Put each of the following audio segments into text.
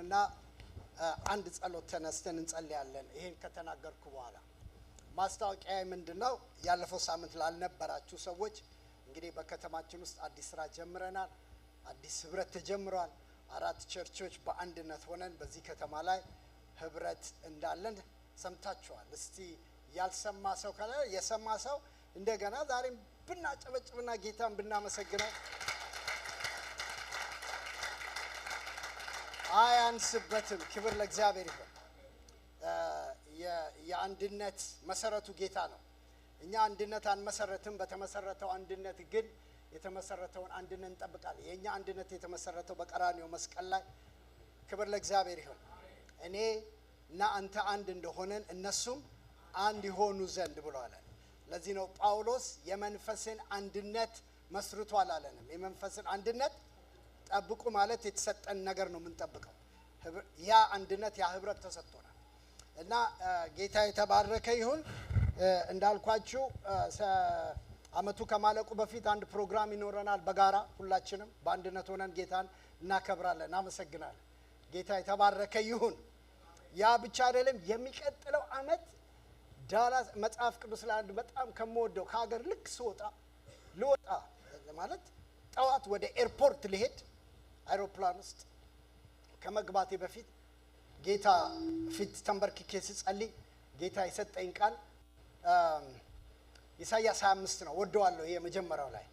እንቁምና አንድ ጸሎት ተነስተን እንጸልያለን። ይሄን ከተናገርኩ በኋላ ማስታወቂያ ምንድነው? ያለፈው ሳምንት ላልነበራችሁ ሰዎች እንግዲህ በከተማችን ውስጥ አዲስ ስራ ጀምረናል። አዲስ ህብረት ተጀምሯል። 4 ቸርቾች በአንድነት ሆነን በዚህ ከተማ ላይ ህብረት እንዳለን ሰምታችኋል። እስቲ ያልሰማ ሰው ካለ የሰማ ሰው እንደገና ዛሬም ብናጨበጭብና ጌታን ብናመሰግነው አያንስበትም። ክብር ለእግዚአብሔር ይሁን። የአንድነት መሰረቱ ጌታ ነው። እኛ አንድነት አንመሰረትም። በተመሰረተው አንድነት ግን የተመሰረተውን አንድነት እንጠብቃለን። የኛ አንድነት የተመሰረተው በቀራንዮ መስቀል ላይ ክብር ለእግዚአብሔር ይሁን። እኔ እና አንተ አንድ እንደሆነን እነሱም አንድ ይሆኑ ዘንድ ብሏል። ለዚህ ነው ጳውሎስ የመንፈስን አንድነት መስርቷል አለንም። የመንፈስን አንድነት ጠብቁ ማለት የተሰጠን ነገር ነው የምንጠብቀው። ያ አንድነት ያ ህብረት ተሰጥቶናል እና ጌታ የተባረከ ይሁን። እንዳልኳችሁ አመቱ ከማለቁ በፊት አንድ ፕሮግራም ይኖረናል። በጋራ ሁላችንም በአንድነት ሆነን ጌታን እናከብራለን፣ እናመሰግናለን። ጌታ የተባረከ ይሁን። ያ ብቻ አይደለም። የሚቀጥለው አመት ዳላስ መጽሐፍ ቅዱስ ላይ አንድ በጣም ከመወደው ከሀገር ልክ ልወጣ ማለት ጠዋት ወደ ኤርፖርት ልሄድ አይሮፕላን ውስጥ ከመግባቴ በፊት ጌታ ፊት ተንበርክኬ ስጸልይ ጌታ የሰጠኝ ቃል ኢሳይያስ 25 ነው። ወደዋለሁ። ይሄ መጀመሪያው ላይ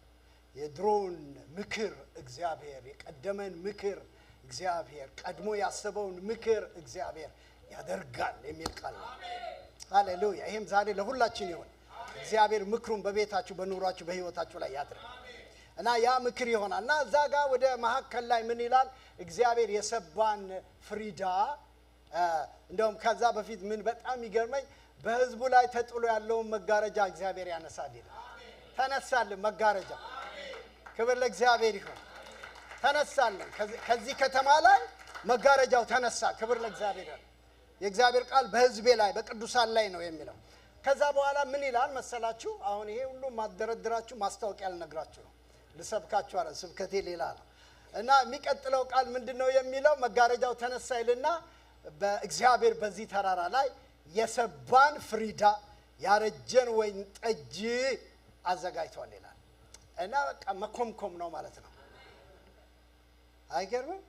የድሮን ምክር እግዚአብሔር የቀደመን ምክር እግዚአብሔር ቀድሞ ያሰበውን ምክር እግዚአብሔር ያደርጋል የሚል ቃል ነው። ሃሌሉያ። ይሄም ዛሬ ለሁላችን ይሁን። እግዚአብሔር ምክሩን በቤታችሁ በኑሯችሁ በህይወታችሁ ላይ ያድርግ እና ያ ምክር ይሆናል። እና እዛ ጋር ወደ መሐከል ላይ ምን ይላል? እግዚአብሔር የሰባን ፍሪዳ እንደውም ከዛ በፊት ምን በጣም ይገርመኝ በህዝቡ ላይ ተጥሎ ያለውን መጋረጃ እግዚአብሔር ያነሳል ይላል። ተነሳልን መጋረጃ። ክብር ለእግዚአብሔር ይሁን። ተነሳልን። ከዚህ ከተማ ላይ መጋረጃው ተነሳ። ክብር ለእግዚአብሔር ይሁን። የእግዚአብሔር ቃል በህዝቤ ላይ በቅዱሳን ላይ ነው የሚለው። ከዛ በኋላ ምን ይላል መሰላችሁ? አሁን ይሄ ሁሉ ማደረድራችሁ ማስታወቂያ ልነግራችሁ ነው። ልሰብካችሁ አለ። ስብከቴ ሌላ ነው እና የሚቀጥለው ቃል ምንድነው የሚለው? መጋረጃው ተነሳ ይልና በእግዚአብሔር በዚህ ተራራ ላይ የሰባን ፍሪዳ ያረጀን ወይን ጠጅ አዘጋጅቷል ይላል። እና በቃ መኮምኮም ነው ማለት ነው። አይገርምም?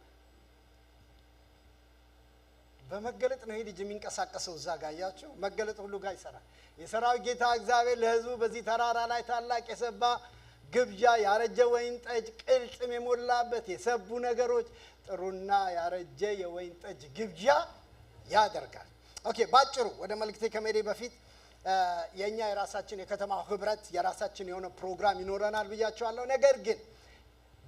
በመገለጥ ነው ይሄ ልጅ የሚንቀሳቀሰው። እዛ ጋር ያያችሁ መገለጥ ሁሉ ጋር ይሰራል። የሰራዊት ጌታ እግዚአብሔር ለህዝቡ በዚህ ተራራ ላይ ታላቅ የሰባ ግብዣ ያረጀ ወይን ጠጅ ቅልጥም የሞላበት የሰቡ ነገሮች ጥሩና ያረጀ የወይን ጠጅ ግብዣ ያደርጋል። ኦኬ፣ ባጭሩ ወደ መልእክቴ ከመሄዴ በፊት የኛ የራሳችን የከተማው ህብረት የራሳችን የሆነ ፕሮግራም ይኖረናል ብያቸዋለሁ። ነገር ግን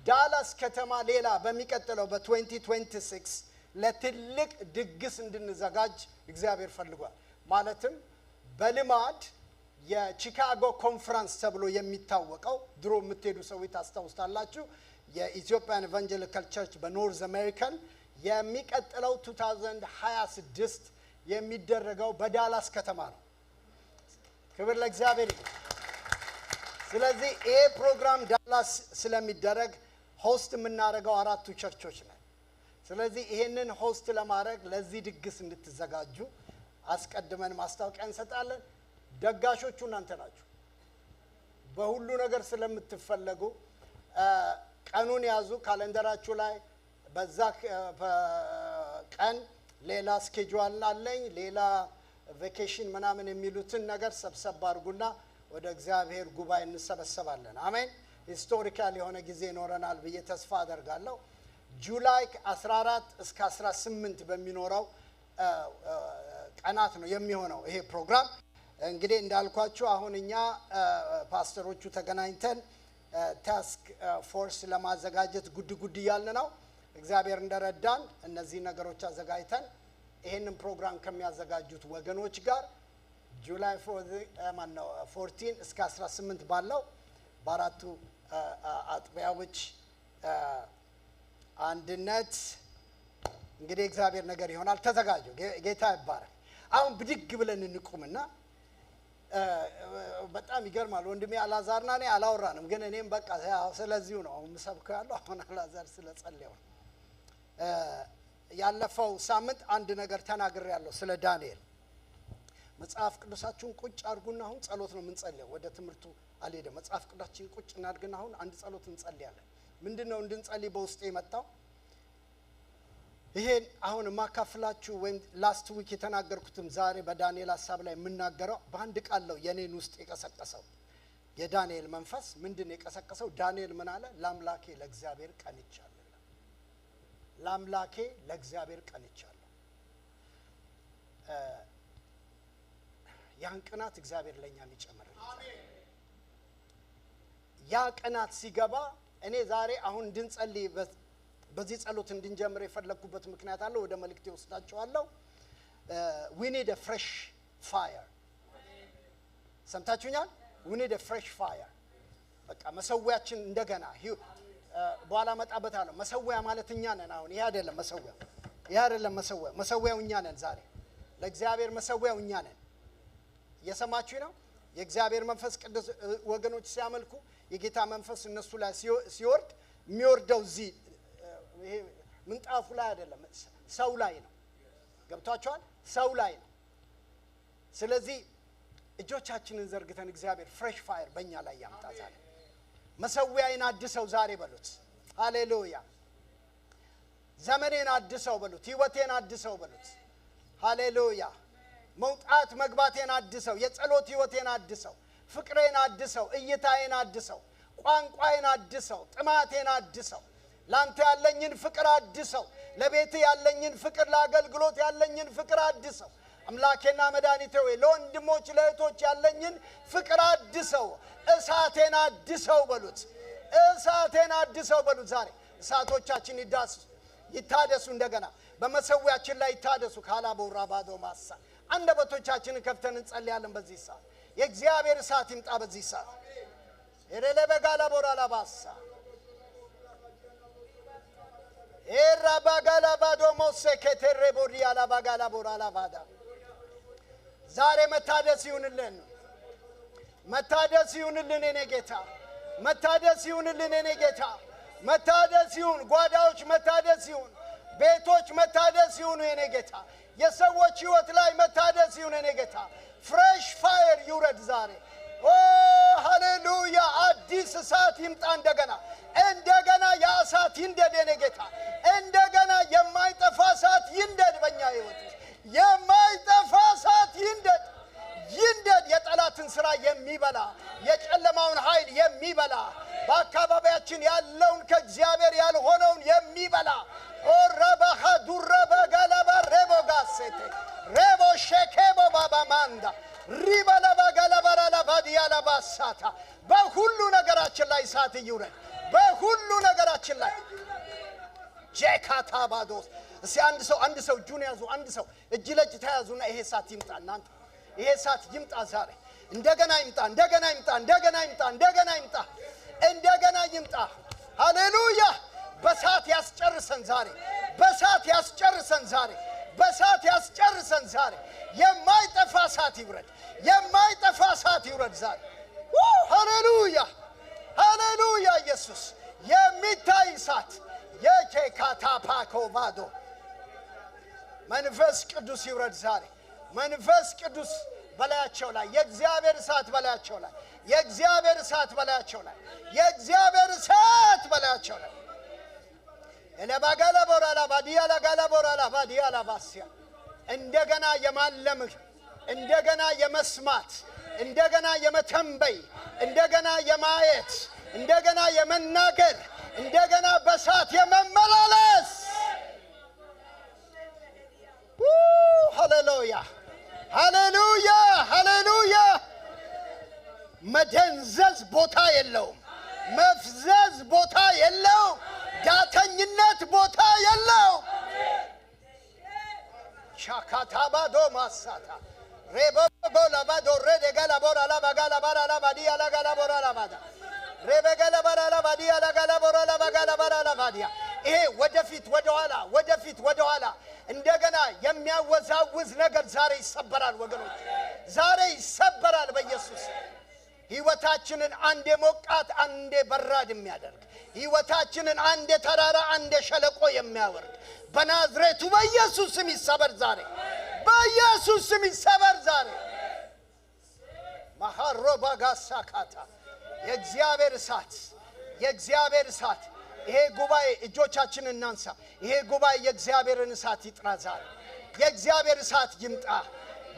ዳላስ ከተማ ሌላ በሚቀጥለው በ2026 ለትልቅ ድግስ እንድንዘጋጅ እግዚአብሔር ፈልጓል። ማለትም በልማድ የቺካጎ ኮንፈረንስ ተብሎ የሚታወቀው ድሮ የምትሄዱ ሰዎች ታስታውሳላችሁ። የኢትዮጵያን ኢቫንጀሊካል ቸርች በኖርዝ አሜሪካን የሚቀጥለው 2026 የሚደረገው በዳላስ ከተማ ነው። ክብር ለእግዚአብሔር ይሁን። ስለዚህ ይሄ ፕሮግራም ዳላስ ስለሚደረግ ሆስት የምናደርገው 4ቱ ቸርቾች ነን። ስለዚህ ይሄንን ሆስት ለማድረግ ለዚህ ድግስ እንድትዘጋጁ አስቀድመን ማስታወቂያ እንሰጣለን። ደጋሾቹ እናንተ ናችሁ። በሁሉ ነገር ስለምትፈለጉ ቀኑን ያዙ ካሌንደራችሁ ላይ። በዛ ቀን ሌላ ስኬጁል አለኝ ሌላ ቬኬሽን ምናምን የሚሉትን ነገር ሰብሰብ አድርጉና ወደ እግዚአብሔር ጉባኤ እንሰበሰባለን። አሜን። ሂስቶሪካል የሆነ ጊዜ ይኖረናል ብዬ ተስፋ አደርጋለሁ። ጁላይ 14 እስከ 18 በሚኖረው ቀናት ነው የሚሆነው ይሄ ፕሮግራም። እንግዲህ እንዳልኳችሁ አሁን እኛ ፓስተሮቹ ተገናኝተን ታስክ ፎርስ ለማዘጋጀት ጉድ እያልን ነው። እግዚአብሔር እንደረዳን እነዚህ ነገሮች አዘጋጅተን ይሄንን ፕሮግራም ከሚያዘጋጁት ወገኖች ጋር ጁላይ 14 እስከ 18 ባለው በአራቱ አጥቢያዎች አንድነት እንግዲህ እግዚአብሔር ነገር ይሆናል። ተዘጋጁ። ጌታ ይባረክ። አሁን ብድግ ብለን እንቁምና በጣም ይገርማል። ወንድሜ አላዛርና እኔ አላወራንም፣ ግን እኔም በቃ ስለዚሁ ነው የምሰብከው ያለው። አሁን አላዛር ስለጸለየው ያለፈው ሳምንት አንድ ነገር ተናግሬያለሁ ስለ ዳንኤል። መጽሐፍ ቅዱሳችሁን ቁጭ አድርጉና አሁን ጸሎት ነው የምንጸልየው። ወደ ትምህርቱ አልሄድም። መጽሐፍ ቅዱሳችሁን ቁጭ እናድርግና አሁን አንድ ጸሎት እንጸልያለን። ምንድነው እንድንጸልይ በውስጤ የመጣው? ይሄን አሁን ማካፍላችሁ ወይም ላስት ዊክ የተናገርኩትም ዛሬ በዳንኤል ሐሳብ ላይ የምናገረው በአንድ ቃል ነው የኔን ውስጥ የቀሰቀሰው። የዳንኤል መንፈስ ምንድነው የቀሰቀሰው? ዳንኤል ምን አለ? ለአምላኬ ለእግዚአብሔር ቀንቻለሁ። ለአምላኬ ለእግዚአብሔር ቀንቻለሁ። ያን ቅናት እግዚአብሔር ለኛም ይጨምራል። ያ ቅናት ሲገባ እኔ ዛሬ አሁን እንድንጸልይ በዚህ ጸሎት እንድንጀምር የፈለኩበት ምክንያት አለ። ወደ መልእክቴ ወስዳችኋለሁ። we need a fresh fire። ሰምታችሁኛል? we need a fresh fire። በቃ መሰዊያችን እንደገና በኋላ መጣበታለሁ። መሰዊያ ማለት እኛ ነን። አሁን ይሄ አይደለም መሰዊያ፣ ይሄ አይደለም መሰዊያ። መሰዊያው እኛ ነን። ዛሬ ለእግዚአብሔር መሰዊያው እኛ ነን። እየሰማችሁ ነው? የእግዚአብሔር መንፈስ ቅዱስ ወገኖች ሲያመልኩ የጌታ መንፈስ እነሱ ላይ ሲወርድ የሚወርደው እዚህ ይሄ ምንጣፉ ላይ አይደለም፣ ሰው ላይ ነው። ገብቷችኋል? ሰው ላይ ነው። ስለዚህ እጆቻችንን ዘርግተን እግዚአብሔር ፍሬሽ ፋየር በእኛ ላይ ያምጣ ዛሬ። መሰዊያዬን አድሰው ዛሬ በሉት። ሃሌሉያ። ዘመኔን አድሰው በሉት። ህይወቴን አድሰው በሉት። ሃሌሉያ። መውጣት መግባቴን አድሰው፣ የጸሎት ህይወቴን አድሰው፣ ፍቅሬን አድሰው፣ እይታዬን አድሰው፣ ቋንቋዬን አድሰው፣ ጥማቴን አድሰው፣ ላንተ ያለኝን ፍቅር አድሰው፣ ለቤት ያለኝን ፍቅር፣ ለአገልግሎት ያለኝን ፍቅር አድሰው። አምላኬና መድኃኒቴ ሆይ ለወንድሞች ለእህቶች ያለኝን ፍቅር አድሰው፣ እሳቴን አድሰው በሉት። እሳቴን አድሰው በሉት። ዛሬ እሳቶቻችን ይታደሱ እንደገና በመሰዊያችን ላይ ይታደሱ። ካላቦራ ባዶ ማሳ አንደበቶቻችንን ከፍተን እንጸልያለን። በዚህ ሰዓት የእግዚአብሔር እሳት ይምጣ። በዚህ ሰዓት ኤረለበጋላ ቦራላ ባሳ ኤራባጋላ ባዶ ሞሴ ከተረቦሪያላ ባጋላ ቦራላ ባዳ ዛሬ መታደስ ይሁንልን። መታደስ ይሁንልን የኔ ጌታ። መታደስ ይሁንልን የኔ ጌታ። መታደስ ይሁን። ጓዳዎች መታደስ ይሁን። ቤቶች መታደስ ይሁን የኔ ጌታ። የሰዎች ህይወት ላይ መታደስ ይሁን የኔ ጌታ። ፍሬሽ ፋየር ይውረድ ዛሬ። ኦ ሃሌሉያ። አዲስ እሳት ይምጣ እንደገና። እንደገና የእሳት ይንደድ የኔ ጌታ። እንደገና የማይጠፋ እሳት ይንደድ በእኛ ህይወት። የማይጠፋ እሳት ይንደድ ይንደድ። የጠላትን ስራ የሚበላ የጨለማውን ኃይል የሚበላ በአካባቢያችን ያለውን ከእግዚአብሔር ያልሆነውን የሚበላ ኦራባሃ ዱራባ ጋላባ ሬቦ ጋሴቴ ሬቦ ሸኬቦ ባባማንዳ ሪባላባ ጋላባራ ላባዲያ ላባሳታ በሁሉ ነገራችን ላይ እሳት ይውረድ። በሁሉ ነገራችን ላይ ጄካታ ባዶስ እስቲ አንድ ሰው እጁን ያዙ። አንድ ሰው እጅ ለእጅ ተያዙና ይሄ እሳት ይምጣ። እናንተ ይሄ እሳት ይምጣ ዛሬ። እንደገና ይምጣ። እንደገና ይምጣ። እንደገና ይምጣ። እንደገና ይምጣ። እንደገና ይምጣ። ሃሌሉያ። በእሳት ያስጨርሰን ዛሬ። በእሳት ያስጨርሰን ዛሬ። በእሳት ያስጨርሰን ዛሬ። የማይጠፋ እሳት ይውረድ። የማይጠፋ እሳት ይውረድ ዛሬ። ሃሌሉያ ሃሌሉያ። ኢየሱስ የሚታይ እሳት የቼካታፓኮቫዶ መንፈስ ቅዱስ ይውረድ ዛሬ። መንፈስ ቅዱስ በላያቸው ላይ የእግዚአብሔር እሳት በላያቸው ላይ የእግዚአብሔር እሳት በላያቸው ላይ የእግዚአብሔር እሳት በላያቸው ላይ ለባጋላ ቦራላ ባዲያላ ጋላ ቦራላ ባዲያላ ባሲያ እንደገና የማለምህ እንደገና የመስማት እንደገና የመተንበይ እንደገና የማየት እንደገና የመናገር እንደገና በእሳት የመመላለስ ሃሌሉያ ሃሌሉያ ሃሌሉያ። መደንዘዝ ቦታ የለውም። መፍዘዝ ቦታ የለውም። ዳተኝነት ቦታ የለውም። ሻካታባዶ ማሳታ ሬቦጎ ለባዶ ረደጋላ ቦራ ላባጋላ ባራ ላባዲያ ላጋላ ቦራ ላባዳ ሬበጋላ ባራ ላባዲያ ላጋላ ቦራ ላባጋላ ባራ ላባዲያ ይሄ ወደፊት ወደኋላ ወደፊት ወደኋላ እንደገና የሚያወዛውዝ ነገር ዛሬ ይሰበራል ወገኖች። ዛሬ ይሰበራል በኢየሱስ። ህይወታችንን አንዴ ሞቃት አንዴ በራድ የሚያደርግ ሕይወታችንን አንድ ተራራ አንድ ሸለቆ የሚያወርድ በናዝሬቱ በኢየሱስ ስም ይሰበር ዛሬ። በኢየሱስ ስም ይሰበር ዛሬ። ማሃሮባጋሳካታ የእግዚአብሔር እሳት የእግዚአብሔር እሳት ይሄ ጉባኤ እጆቻችንን እናንሳ። ይሄ ጉባኤ የእግዚአብሔርን እሳት ይጥራ ዛሬ። የእግዚአብሔር እሳት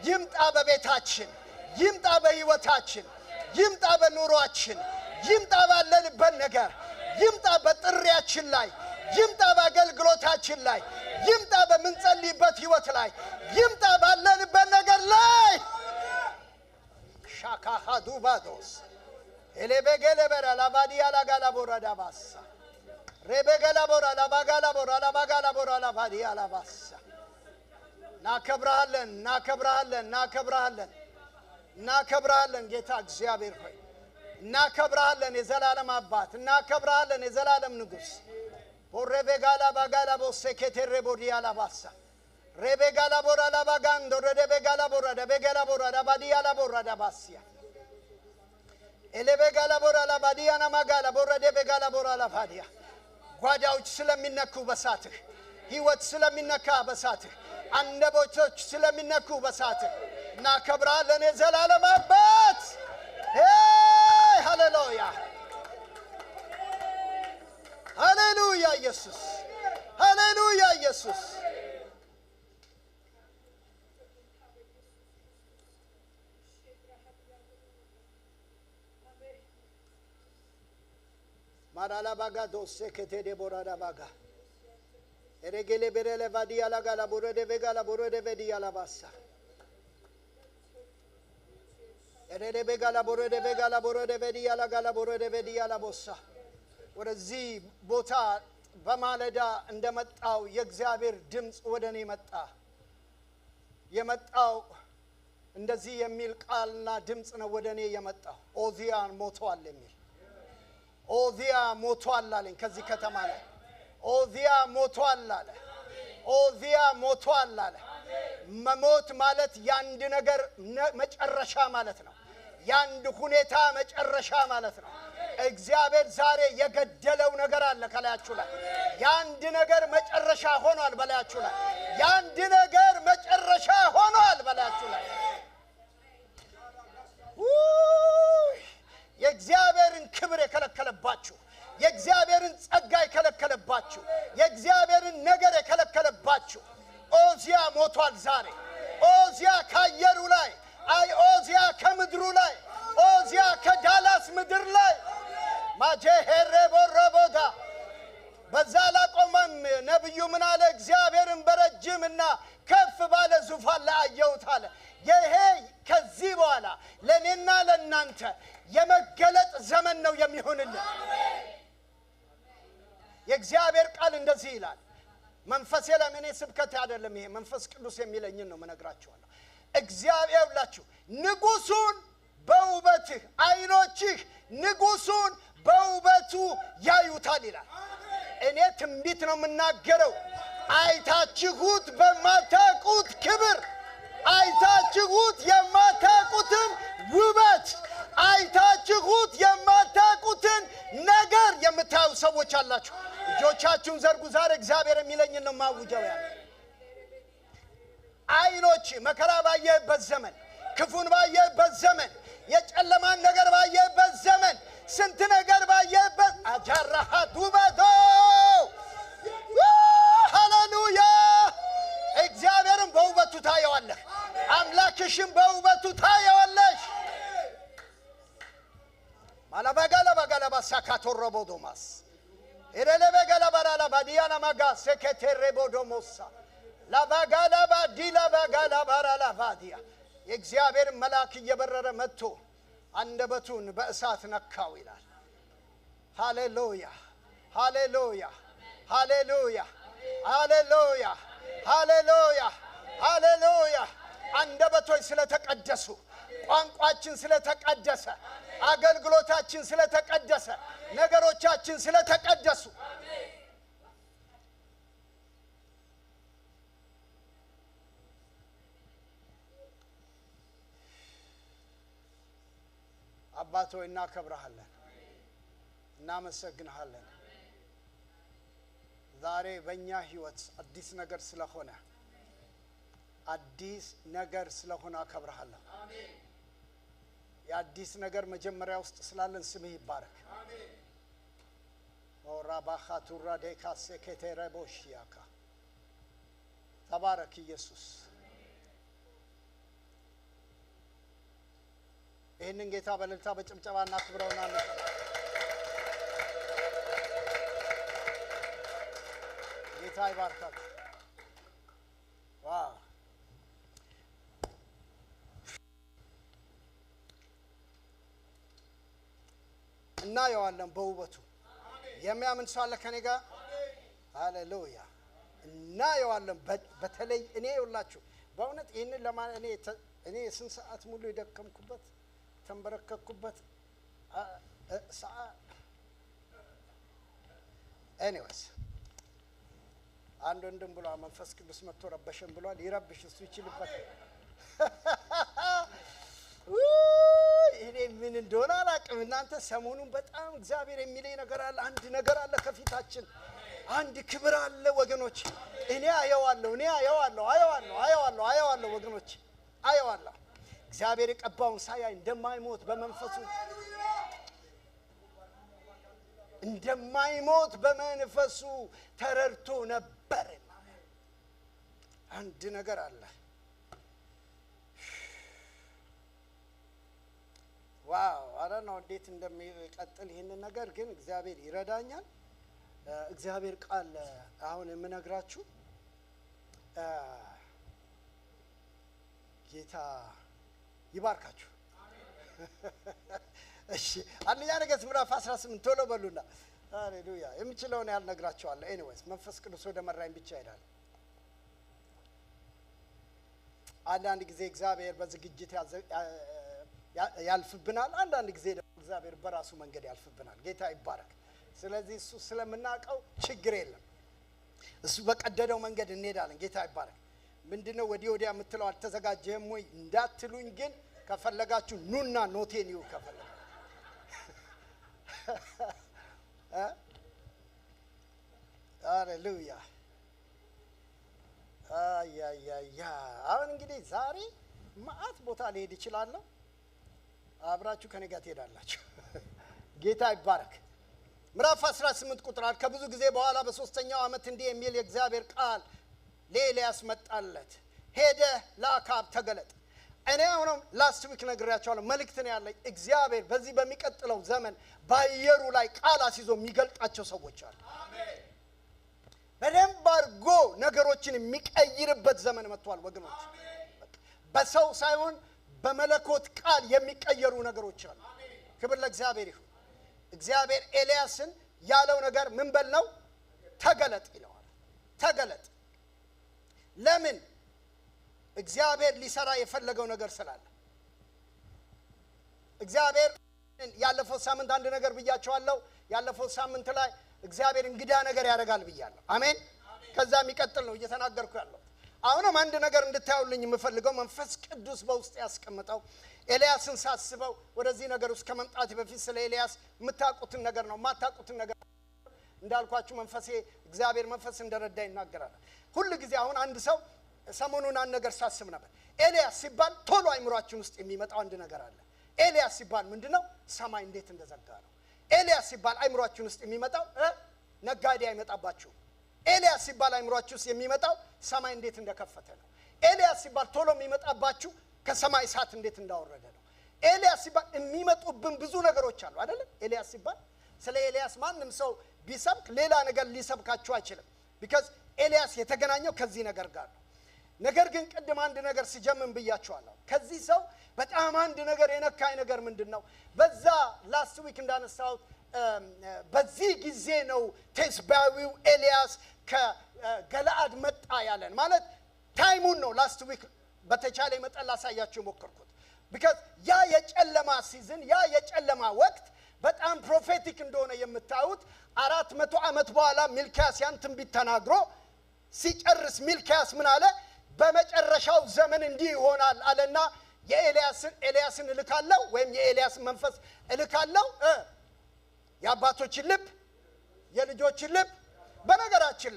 ይምጣ በቤታችን፣ ይምጣ በሕይወታችን፣ ይምጣ በኑሯችን፣ ይምጣ ባለንበት ነገር፣ ይምጣ በጥሪያችን ላይ፣ ይምጣ በአገልግሎታችን ላይ፣ ይምጣ በምንጸልይበት ሕይወት ላይ፣ ይምጣ ባለንበት ነገር ላይ። ሻካሃዱባዶስ ኤሌቤጌሌበራ ላባዲያ ላጋላቦራ ዳባሳ ሬቤጌላቦራ ላባጋላቦራ ላባጋላቦራ ላባዲያ ላባሳ እናከብራለን ጌታ እግዚአብሔር ሆይ እናከብራለን። የዘላለም አባት እናከብራለን። የዘላለም ንጉሥ ኦሬቤጋላ ባጋላ ቦሴኬቴሬ ቦዲያ ላባሳ ሬቤጋላ ቦራ ላባጋንዶ ሬቤጋላ ቦራ ደቤጋላ ቦራ ዳባዲያ ላቦራ ዳባሲያ ኤሌቤጋላ ቦራ ላባዲያ ናማጋላ ቦራ ደቤጋላ ቦራ ላባዲያ ጓዳዎች ስለሚነኩ በሳትህ፣ ሕይወት ስለሚነካ በሳትህ፣ አንደበቶች ስለሚነኩ በሳትህ እናከብራለን። የዘላለም አባት ሃሌሉያ ሃሌሉያ ኢየሱስ ሃሌሉያ ኢየሱስ ማራላ ባጋ ዶሴ ከቴዴ ቦራዳ ባጋ ኤሬጌሌ በሬሌ ባዲያ ላጋላ ቦረደ ቤጋላ ቦረደ ቤዲያ ላባሳ ኤሬሌ ቤጋላ ቦረደ ቤጋላ ቦረደ ቤዲያ ላጋላ ቦረደ ቤዲያ ላቦሳ ወደዚህ ቦታ በማለዳ እንደመጣው የእግዚአብሔር ድምጽ ወደኔ መጣ። የመጣው እንደዚህ የሚል ቃልና ድምጽ ነው ወደኔ የመጣው። ኦዚያን ሞቷል የሚል ኦዚያ ሞቷል አለኝ። ከዚህ ከተማ ላይ ኦዚያ ሞቷል አለ። ኦዚያ ሞቷል አለ። መሞት ማለት ያንድ ነገር መጨረሻ ማለት ነው። ያንድ ሁኔታ መጨረሻ ማለት ነው። እግዚአብሔር ዛሬ የገደለው ነገር አለ ከላያችሁ ላይ። ያንድ ነገር መጨረሻ ሆኗል በላያችሁ ላይ። ያንድ ነገር መጨረሻ ሆኗል በላያችሁ ላይ። የእግዚአብሔርን ክብር የከለከለባችሁ፣ የእግዚአብሔርን ጸጋ የከለከለባችሁ፣ የእግዚአብሔርን ነገር የከለከለባችሁ ኦዚያ ሞቷል ዛሬ። ኦዚያ ካየሩ ላይ፣ ኦዚያ ከምድሩ ላይ፣ ኦዚያ ከዳላስ ምድር ላይ ማጄሄሬ ቦረቦዳ በዛ ላቆመም ነብዩ ምን አለ? እግዚአብሔርን በረጅምና ከፍ ባለ ዙፋን ላይ አየሁት አለ። ይሄ ከዚህ በኋላ ለኔና ለናንተ የመገለጥ ዘመን ነው የሚሆንልን። የእግዚአብሔር ቃል እንደዚህ ይላል። መንፈስ ለምን ስብከት አይደለም፣ ይሄ መንፈስ ቅዱስ የሚለኝን ነው መነግራችኋለሁ። እግዚአብሔር ሁላችሁ ንጉሱን በውበትህ አይኖችህ ንጉሱን በውበቱ ያዩታል ይላል። እኔ ትንቢት ነው የምናገረው። አይታችሁት በማታውቁት ክብር፣ አይታችሁት የማታውቁትን ውበት፣ አይታችሁት የማታውቁትን ነገር የምታዩ ሰዎች አላችሁ። እጆቻችሁን ዘርጉ። ዛሬ እግዚአብሔር የሚለኝን ነው ማውጀው ያለ። አይኖች መከራ ባየህበት ዘመን፣ ክፉን ባየህበት ዘመን፣ የጨለማን ነገር ባየህበት ዘመን፣ ስንት ነገር ባየህበት አጃራሃ ዱባዶ ሃሌሉያ። እግዚአብሔርን በውበቱ ታየዋለህ። አምላክሽን በውበቱ ታየዋለሽ። ማላባጋላ ባጋላ ባሳካቶሮ ቦዶማስ ኤረለበጋላ ባራላ ባዲያና ማጋ ሰከቴሬ ቦዶሞሳ ላባጋላ ባዲላ ባጋላ ባራላ ባዲያ የእግዚአብሔር መልአክ እየበረረ መጥቶ አንደበቱን በእሳት ነካው ይላል። ሃሌሉያ ሃሌሉያ ሃሌሉያ ሃሌሉያ ሃሌሉያ ሃሌሉያ። አንደበቶች ስለተቀደሱ፣ ቋንቋችን ስለተቀደሰ፣ አገልግሎታችን ስለተቀደሰ፣ ነገሮቻችን ስለተቀደሱ አባት ሆይ እናከብርሃለን፣ እናመሰግንሃለን። ዛሬ በእኛ ህይወት አዲስ ነገር ስለሆነ አከብርሃለሁ። አሜን። የአዲስ ነገር መጀመሪያ ውስጥ ስላለን ስምህ ይባረክ። አሜን። ኦራባኻቱራ ዴካሴ ከተረቦሽያካ ተባረክ ኢየሱስ። ይህንን ጌታ በእልልታ በጭብጨባ እናክብረውና ጌታ ይባርካችሁ። ዋው እናየዋለን በውበቱ። የሚያምን ሰው አለ ከኔ ጋር? ሃሌሉያ። እናየዋለን። በተለይ እኔ ይውላችሁ በእውነት ይህንን እኔ ስንት ሰዓት ሙሉ የደከምኩበት ተንበረከኩበት ኤኒዌይስ አንድ ወንድም ብሏል መንፈስ ቅዱስ መጥቶ ረበሸን ብሏል። ይረብሽ እሱ ይችልበት። እኔ ምን እንደሆነ አላውቅም። እናንተ ሰሞኑን በጣም እግዚአብሔር የሚለኝ ነገር አለ። አንድ ነገር አለ ከፊታችን፣ አንድ ክብር አለ ወገኖች። እኔ አየዋለሁ ወገኖች፣ አየዋለሁ። እግዚአብሔር የቀባውን ሳያይ እንደማይሞት በመንፈሱ ተረድቶ ነበር። አንድ ነገር አለ። ዋው አረ ነው እንዴት እንደሚቀጥል ይሄን ነገር ግን እግዚአብሔር ይረዳኛል። እግዚአብሔር ቃል አሁን የምነግራችሁ ጌታ ይባርካችሁ። እሺ አንደኛ ነገሥት ምዕራፍ 18 ቶሎ በሉና ሃሌሉያ። የምችለውን ያህል ነግራችኋለሁ። ኤኒዌይስ መንፈስ ቅዱስ ወደ መራኝ ብቻ ይሄዳል። አንዳንድ ጊዜ እግዚአብሔር በዝግጅት ያልፍብናል። አንዳንድ ጊዜ ደግሞ እግዚአብሔር በራሱ መንገድ ያልፍብናል። ጌታ ይባረክ። ስለዚህ እሱ ስለምናቀው ችግር የለም። እሱ በቀደደው መንገድ እንሄዳለን። ጌታ ይባረክ። ምንድነው ወዲያ የምትለው አልተዘጋጀህም ወይ እንዳትሉኝ ግን ከፈለጋችሁ ኑና ኖቴን ይው ከፈለጋችሁ ሃሌሉያ። አሁን እንግዲህ ዛሬ ማአት ቦታ ሊሄድ ይችላለሁ። አብራችሁ ከኔ ጋር ትሄዳላችሁ። ጌታ ይባረክ። ምዕራፍ 18 ቁጥር 1 ከብዙ ጊዜ በኋላ በሶስተኛው ዓመት እንዲህ የሚል የእግዚአብሔር ቃል ለኤልያስ መጣለት። ሄደ ለአካብ ተገለጥ። እኔ አሁንም ላስት ዊክ ነግሬያቸዋለሁ። መልእክት ነው ያለኝ። እግዚአብሔር በዚህ በሚቀጥለው ዘመን በአየሩ ላይ ቃል አስይዞ የሚገልጣቸው ሰዎች አሉ። አሜን። በደንብ አድርጎ ነገሮችን የሚቀይርበት ዘመን መጥቷል ወገኖች። በሰው ሳይሆን በመለኮት ቃል የሚቀየሩ ነገሮች አሉ። ክብር ለእግዚአብሔር ይሁን። እግዚአብሔር ኤልያስን ያለው ነገር ምን በል ነው? ተገለጥ ይለዋል። ተገለጥ። ለምን? እግዚአብሔር ሊሰራ የፈለገው ነገር ስላለ። እግዚአብሔር ያለፈው ሳምንት አንድ ነገር ብያቸዋለሁ። ያለፈው ሳምንት ላይ እግዚአብሔር እንግዳ ነገር ያደርጋል ብያለሁ። አሜን። ከዛ የሚቀጥል ነው እየተናገርኩ ያለው። አሁንም አንድ ነገር እንድታዩልኝ የምፈልገው መንፈስ ቅዱስ በውስጥ ያስቀምጠው ኤልያስን ሳስበው ወደዚህ ነገር ውስጥ ከመምጣት በፊት ስለ ኤልያስ የምታውቁትን ነገር ነው። የማታውቁትን ነገር እንዳልኳችሁ መንፈሴ እግዚአብሔር መንፈስ እንደረዳ ይናገራል። ሁሉ ጊዜ አሁን አንድ ሰው ሰሞኑን አንድ ነገር ሳስብ ነበር። ኤልያስ ሲባል ቶሎ አይምሯችን ውስጥ የሚመጣው አንድ ነገር አለ። ኤልያስ ሲባል ምንድነው? ሰማይ እንዴት እንደዘጋ ነው። ኤልያስ ሲባል አይምሯችን ውስጥ የሚመጣው ነጋዴ አይመጣባችሁ። ኤልያስ ሲባል አይምሯችሁ ውስጥ የሚመጣው ሰማይ እንዴት እንደከፈተ ነው። ኤልያስ ሲባል ቶሎ የሚመጣባችሁ ከሰማይ እሳት እንዴት እንዳወረደ ነው። ኤልያስ ሲባል የሚመጡብን ብዙ ነገሮች አሉ አይደል? ኤልያስ ሲባል ስለ ኤልያስ ማንም ሰው ቢሰብክ ሌላ ነገር ሊሰብካችሁ አይችልም። ቢካዝ ኤልያስ የተገናኘው ከዚህ ነገር ጋር ነው። ነገር ግን ቅድም አንድ ነገር ሲጀምር ብያችኋለሁ። ከዚህ ሰው በጣም አንድ ነገር የነካኝ ነገር ምንድነው? በዛ ላስት ዊክ እንዳነሳሁት በዚህ ጊዜ ነው ቴስባዊው ኤልያስ ከገለአድ መጣ ያለን ማለት ታይሙን ነው። ላስት ዊክ በተቻለ መጠን ላሳያችሁ ሞከርኩት። ቢካዝ ያ የጨለማ ሲዝን ያ የጨለማ ወቅት በጣም ፕሮፌቲክ እንደሆነ የምታዩት 400 ዓመት በኋላ ሚልኪያስ ያን ትንቢት ተናግሮ ሲጨርስ ሚልኪያስ ምን አለ? በመጨረሻው ዘመን እንዲህ ይሆናል አለና ኤልያስን እልካለሁ ወይም የኤልያስ መንፈስ እልካለሁ የአባቶችን ልብ የልጆችን ልብ በነገራችን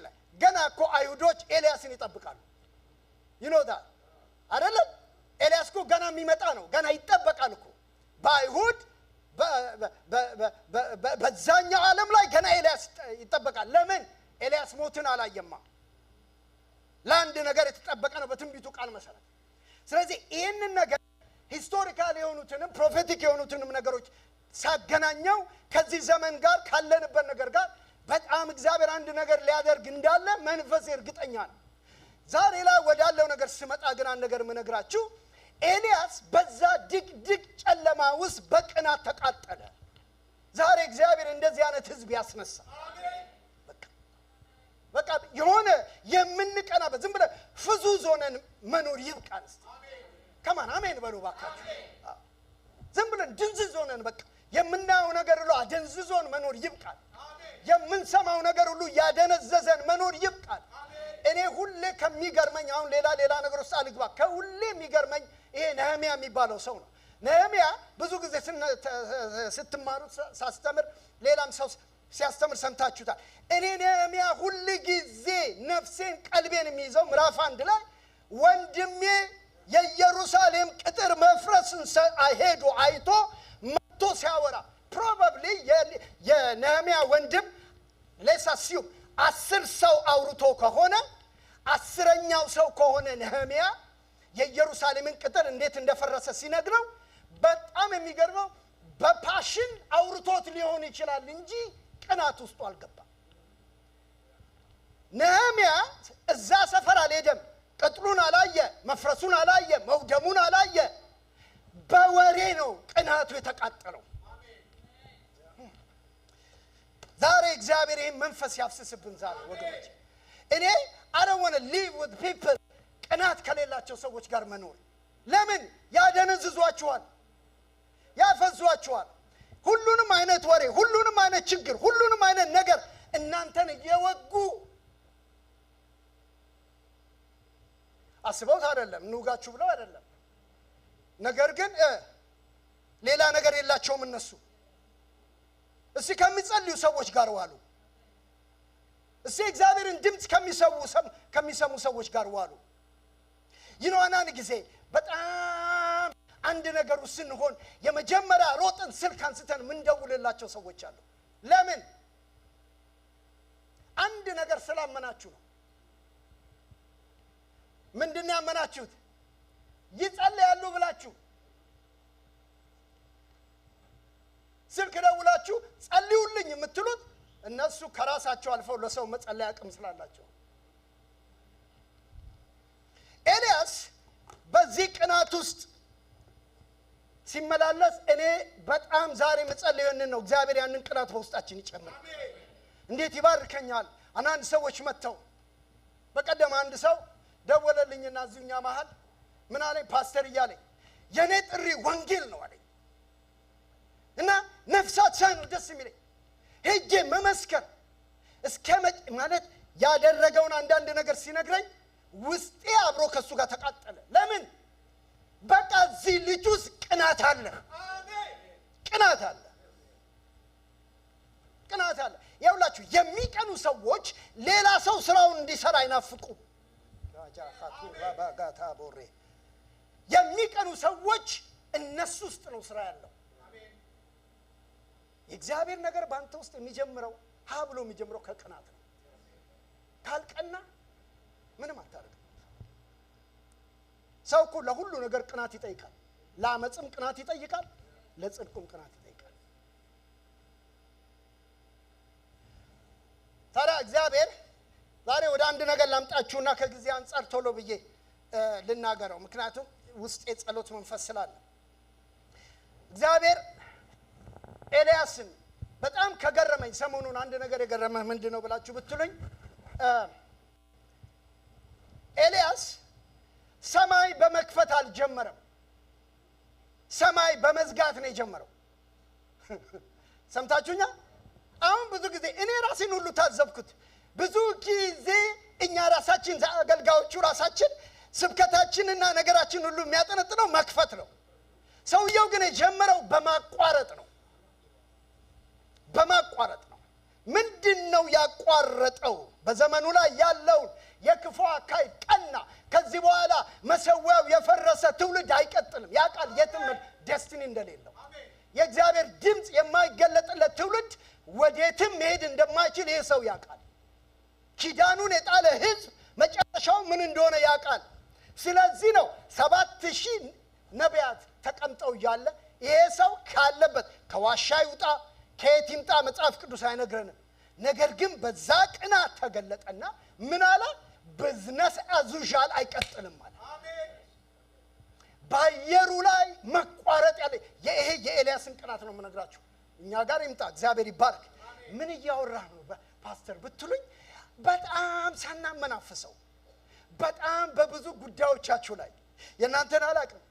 ላይ ገና እኮ አይሁዶች ኤልያስን ይጠብቃሉ። ይኖዳል አይደለም? ኤልያስ እኮ ገና የሚመጣ ነው። ገና ይጠበቃል እኮ በአይሁድ በዛኛው ዓለም ላይ ገና ኤልያስ ይጠበቃል። ለምን? ኤልያስ ሞትን አላየማ። ለአንድ ነገር የተጠበቀ ነው በትንቢቱ ቃል መሰረት። ስለዚህ ይህንን ነገር ሂስቶሪካል የሆኑትንም ፕሮፌቲክ የሆኑትንም ነገሮች ሳገናኘው ከዚህ ዘመን ጋር ካለንበት ነገር ጋር በጣም እግዚአብሔር አንድ ነገር ሊያደርግ እንዳለ መንፈስ እርግጠኛ ነው። ዛሬ ላይ ወዳለው ነገር ስመጣ ግን አንድ ነገር ምነግራችሁ፣ ኤልያስ በዛ ድቅድቅ ጨለማ ውስጥ በቅናት ተቃጠለ። ዛሬ እግዚአብሔር እንደዚህ አይነት ህዝብ ያስነሳ። በቃ የሆነ የምንቀናበት ዝም ብለን ፍዙዝ ሆነን መኖር ይብቃን። እስቲ ከማን አሜን በሉ ባካችሁ። ዝም ብለን ድንዝዝ ሆነን በቃ የምናየው ነገር ሁሉ አደንዝዞን መኖር ይብቃን። የምንሰማው ነገር ሁሉ ያደነዘዘን መኖር ይብቃን። እኔ ሁሌ ከሚገርመኝ አሁን ሌላ ነገር ውስጥ አልግባ፣ ከሁሌ የሚገርመኝ ይሄ ነህምያ የሚባለው ሰው ነው። ነህምያ ብዙ ጊዜ ስትማሩት ሳስተምር ሌላም ሰው ሲያስተምር ሰምታችሁታል። እኔ ነህምያ ሁሉ ጊዜ ነፍሴን ቀልቤን የሚይዘው ምዕራፍ 1 ላይ ወንድሜ የኢየሩሳሌም ቅጥር መፍረስን ሄዶ አይቶ መጥቶ ሲያወራ ፕሮባብሊ የነህምያ ወንድም ለሳሲው 10 ሰው አውርቶ ከሆነ 10ኛው ሰው ከሆነ ነህምያ የኢየሩሳሌምን ቅጥር እንዴት እንደፈረሰ ሲነግረው በጣም የሚገርመው በፓሽን አውርቶት ሊሆን ይችላል እንጂ ቅናት ውስጡ አልገባም። ነህምያ እዛ ሰፈር አልሄደም። ቅጥሩን አላየ፣ መፍረሱን አላየ፣ መውደሙን አላየ። በወሬ ነው ቅናቱ የተቃጠለው። ዛሬ እግዚአብሔር ይህን መንፈስ ያፍስስብን። ዛሬ ወገኖች እኔ I don't want to live with people ቅናት ከሌላቸው ሰዎች ጋር መኖር። ለምን? ያደነዝዟቸዋል፣ ያፈዟቸዋል። ሁሉንም አይነት ወሬ፣ ሁሉንም አይነት ችግር፣ ሁሉንም አይነት ነገር እናንተን እየወጉ አስበውት አይደለም፣ እንውጋችሁ ብለው አይደለም። ነገር ግን ሌላ ነገር የላቸውም እነሱ። እስቲ ከሚጸልዩ ሰዎች ጋር ዋሉ። እስቲ እግዚአብሔርን ድምጽ ከሚሰሙ ሰዎች ጋር ዋሉ። ይኖናን ጊዜ በጣም አንድ ነገር ስንሆን የመጀመሪያ ሮጥን ስልክ አንስተን ምን ደውልላቸው ሰዎች አሉ። ለምን? አንድ ነገር ስላመናችሁ ነው። ምንድነው ያመናችሁት? ይጸልያሉ ብላችሁ ስልክ ደውላችሁ ጸልዩልኝ የምትሉት እነሱ ከራሳቸው አልፈው ለሰው መጸለይ አቅም ስላላቸው። ኤልያስ በዚህ ቅናት ውስጥ ሲመላለስ እኔ በጣም ዛሬ መጸለይን ነው እግዚአብሔር ያንን ቅናት በውስጣችን ይጨምር። እንዴት ይባርከኛል። አንድ ሰዎች መተው በቀደም አንድ ሰው ደወለልኝና እዚህኛ መሃል ምን አለኝ? ፓስተር እያለኝ የኔ ጥሪ ወንጌል ነው አለኝ እና ነፍሳት ሳይኑ ደስ የሚለኝ ሄጄ መመስከር እስከ ማለት ያደረገውን አንዳንድ ነገር ሲነግረኝ ውስጤ አብሮ ከሱ ጋር ተቃጠለ። ለምን? በቃ እዚህ ልጅ ውስጥ ቅናት አለ። ይኸውላችሁ የሚቀኑ ሰዎች ሌላ ሰው ስራውን እንዲሰራ አይናፍቁም። የሚቀኑ ሰዎች እነሱ ውስጥ ነው ስራ ያለው። የእግዚአብሔር ነገር ባንተ ውስጥ የሚጀምረው ብሎ የሚጀምረው ከቅናት ነው። ካልቀና ምንም አታደርግም። ሰው እኮ ለሁሉ ነገር ቅናት ይጠይቃል። ለአመጽም ቅናት ይጠይቃል፣ ለጽድቁም ቅናት ይጠይቃል። ታዲያ እግዚአብሔር ዛሬ ወደ አንድ ነገር ላምጣችሁና ከጊዜ አንፃር ቶሎ ብዬ ልናገረው፣ ምክንያቱም ውስጥ የጸሎት መንፈስ ስላለ። እግዚአብሔር ኤልያስን በጣም ከገረመኝ ሰሞኑን አንድ ነገር የገረመህ ምንድነው ብላችሁ ብትሉኝ ኤልያስ ሰማይ በመክፈት አልጀመረም፣ ሰማይ በመዝጋት ነው የጀመረው። ሰምታችሁኛ? አሁን ብዙ ጊዜ እኔ ራሴን ሁሉ ታዘብኩት። ብዙ ጊዜ እኛ ራሳችን አገልጋዮቹ ራሳችን ስብከታችንና ነገራችን ሁሉ የሚያጠነጥነው መክፈት ነው። ሰውየው ግን የጀመረው በማቋረጥ ነው። ምንድነው ያቋረጠው? በዘመኑ ላይ ያለው የክፉ አካሄድ ቀና። ከዚህ በኋላ መሰዊያው የፈረሰ ትውልድ አይቀጥልም። ያቃል የትም ደስቲኒ እንደሌለው የእግዚአብሔር ድምጽ የማይገለጥለት ትውልድ ወዴትም መሄድ እንደማይችል ይሄ ሰው ያቃል። ኪዳኑን የጣለ ሕዝብ መጨረሻው ምን እንደሆነ ያቃል። ስለዚህ ነው 7000 ነቢያት ተቀምጠው ያለ ይሄ ሰው ካለበት ከዋሻ ይውጣ ከየት ይምጣ መጽሐፍ ቅዱስ አይነግረንም። ነገር ግን በዛ ቅናት ተገለጠና ምን አለ? ቢዝነስ አዙዣል አይቀጥልም ማለት ባየሩ ላይ መቋረጥ ያለ ይሄ የኤልያስን ቅናት ነው የምነግራችሁ። እኛ ጋር ይምጣ እግዚአብሔር ይባርክ። ምን እያወራህ ነው ፓስተር ብትሉኝ በጣም ሳናመናፍሰው በጣም በብዙ ጉዳዮቻችሁ ላይ የናንተን አላቅም።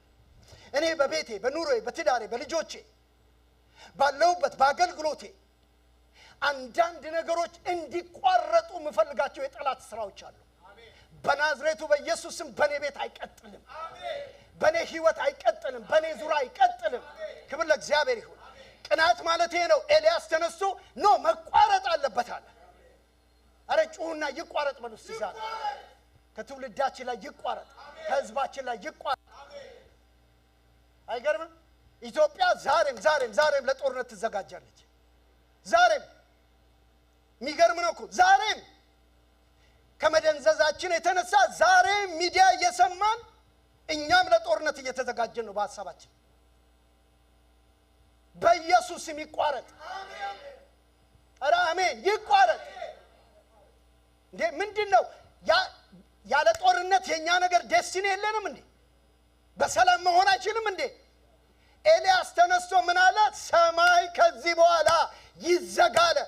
እኔ በቤቴ በኑሮዬ በትዳሬ በልጆቼ ባለውበት በአገልግሎቴ አንዳንድ ነገሮች እንዲቋረጡ ምፈልጋቸው የጠላት ስራዎች አሉ። በናዝሬቱ በኢየሱስም በኔ ቤት አይቀጥልም፣ በኔ ህይወት አይቀጥልም፣ በኔ ዙሪያ አይቀጥልም። ክብር ለእግዚአብሔር ይሁን። ቅናት ማለት ይሄ ነው። ኤልያስ ተነስቶ ኖ መቋረጥ አለበት አለ። አረ ጩሁና ይቋረጥ በሉ እስቲ ዛሬ ከትውልዳችን ላይ ይቋረጥ፣ ከህዝባችን ላይ ይቋረጥ። አይገርምም? ኢትዮጵያ ዛሬም ለጦርነት ትዘጋጃለች። ዛሬም የሚገርም ነው እኮ ዛሬም ከመደንዘዛችን የተነሳ ዛሬም ሚዲያ እየሰማን እኛም ለጦርነት እየተዘጋጀን ነው በሐሳባችን። በኢየሱስ ስም ይቋረጥ። ኧረ አሜን ይቋረጥ። እንዴ ምንድነው ያለ ጦርነት የኛ ነገር ደስቲኒ የለንም እንዴ? በሰላም መሆን አይችልም እንዴ? ኤልያስ ተነስቶ ምን አለ? ሰማይ ከዚህ በኋላ ይዘጋለ።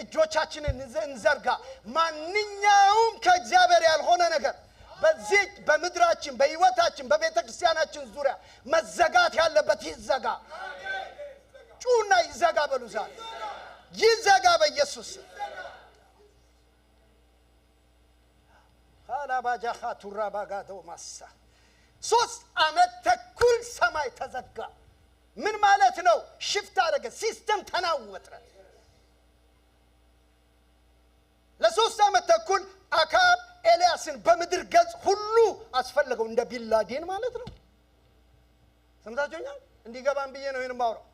እጆቻችንን እንዘርጋ። ማንኛውም ከእግዚአብሔር ያልሆነ ነገር በዚህ በምድራችን በህይወታችን በቤተክርስቲያናችን ዙሪያ መዘጋት ያለበት ይዘጋ። ጩና ይዘጋ በሉ ዛሬ ይዘጋ በኢየሱስ አላባጃኻ ቱራባጋዶ ማሳ 3 ዓመት ተኩል ሰማይ ተዘጋ። ምን ማለት ነው? ሽፍት አደረገ፣ ሲስተም ተናወጠ። ለ3 ዓመት ተኩል አካብ ኤልያስን በምድር ገጽ ሁሉ አስፈለገው፣ እንደ ቢላዴን ማለት ነው። ሰምታችሁኛል? እንዲገባን ብዬ ነው ይሄን ማውራው።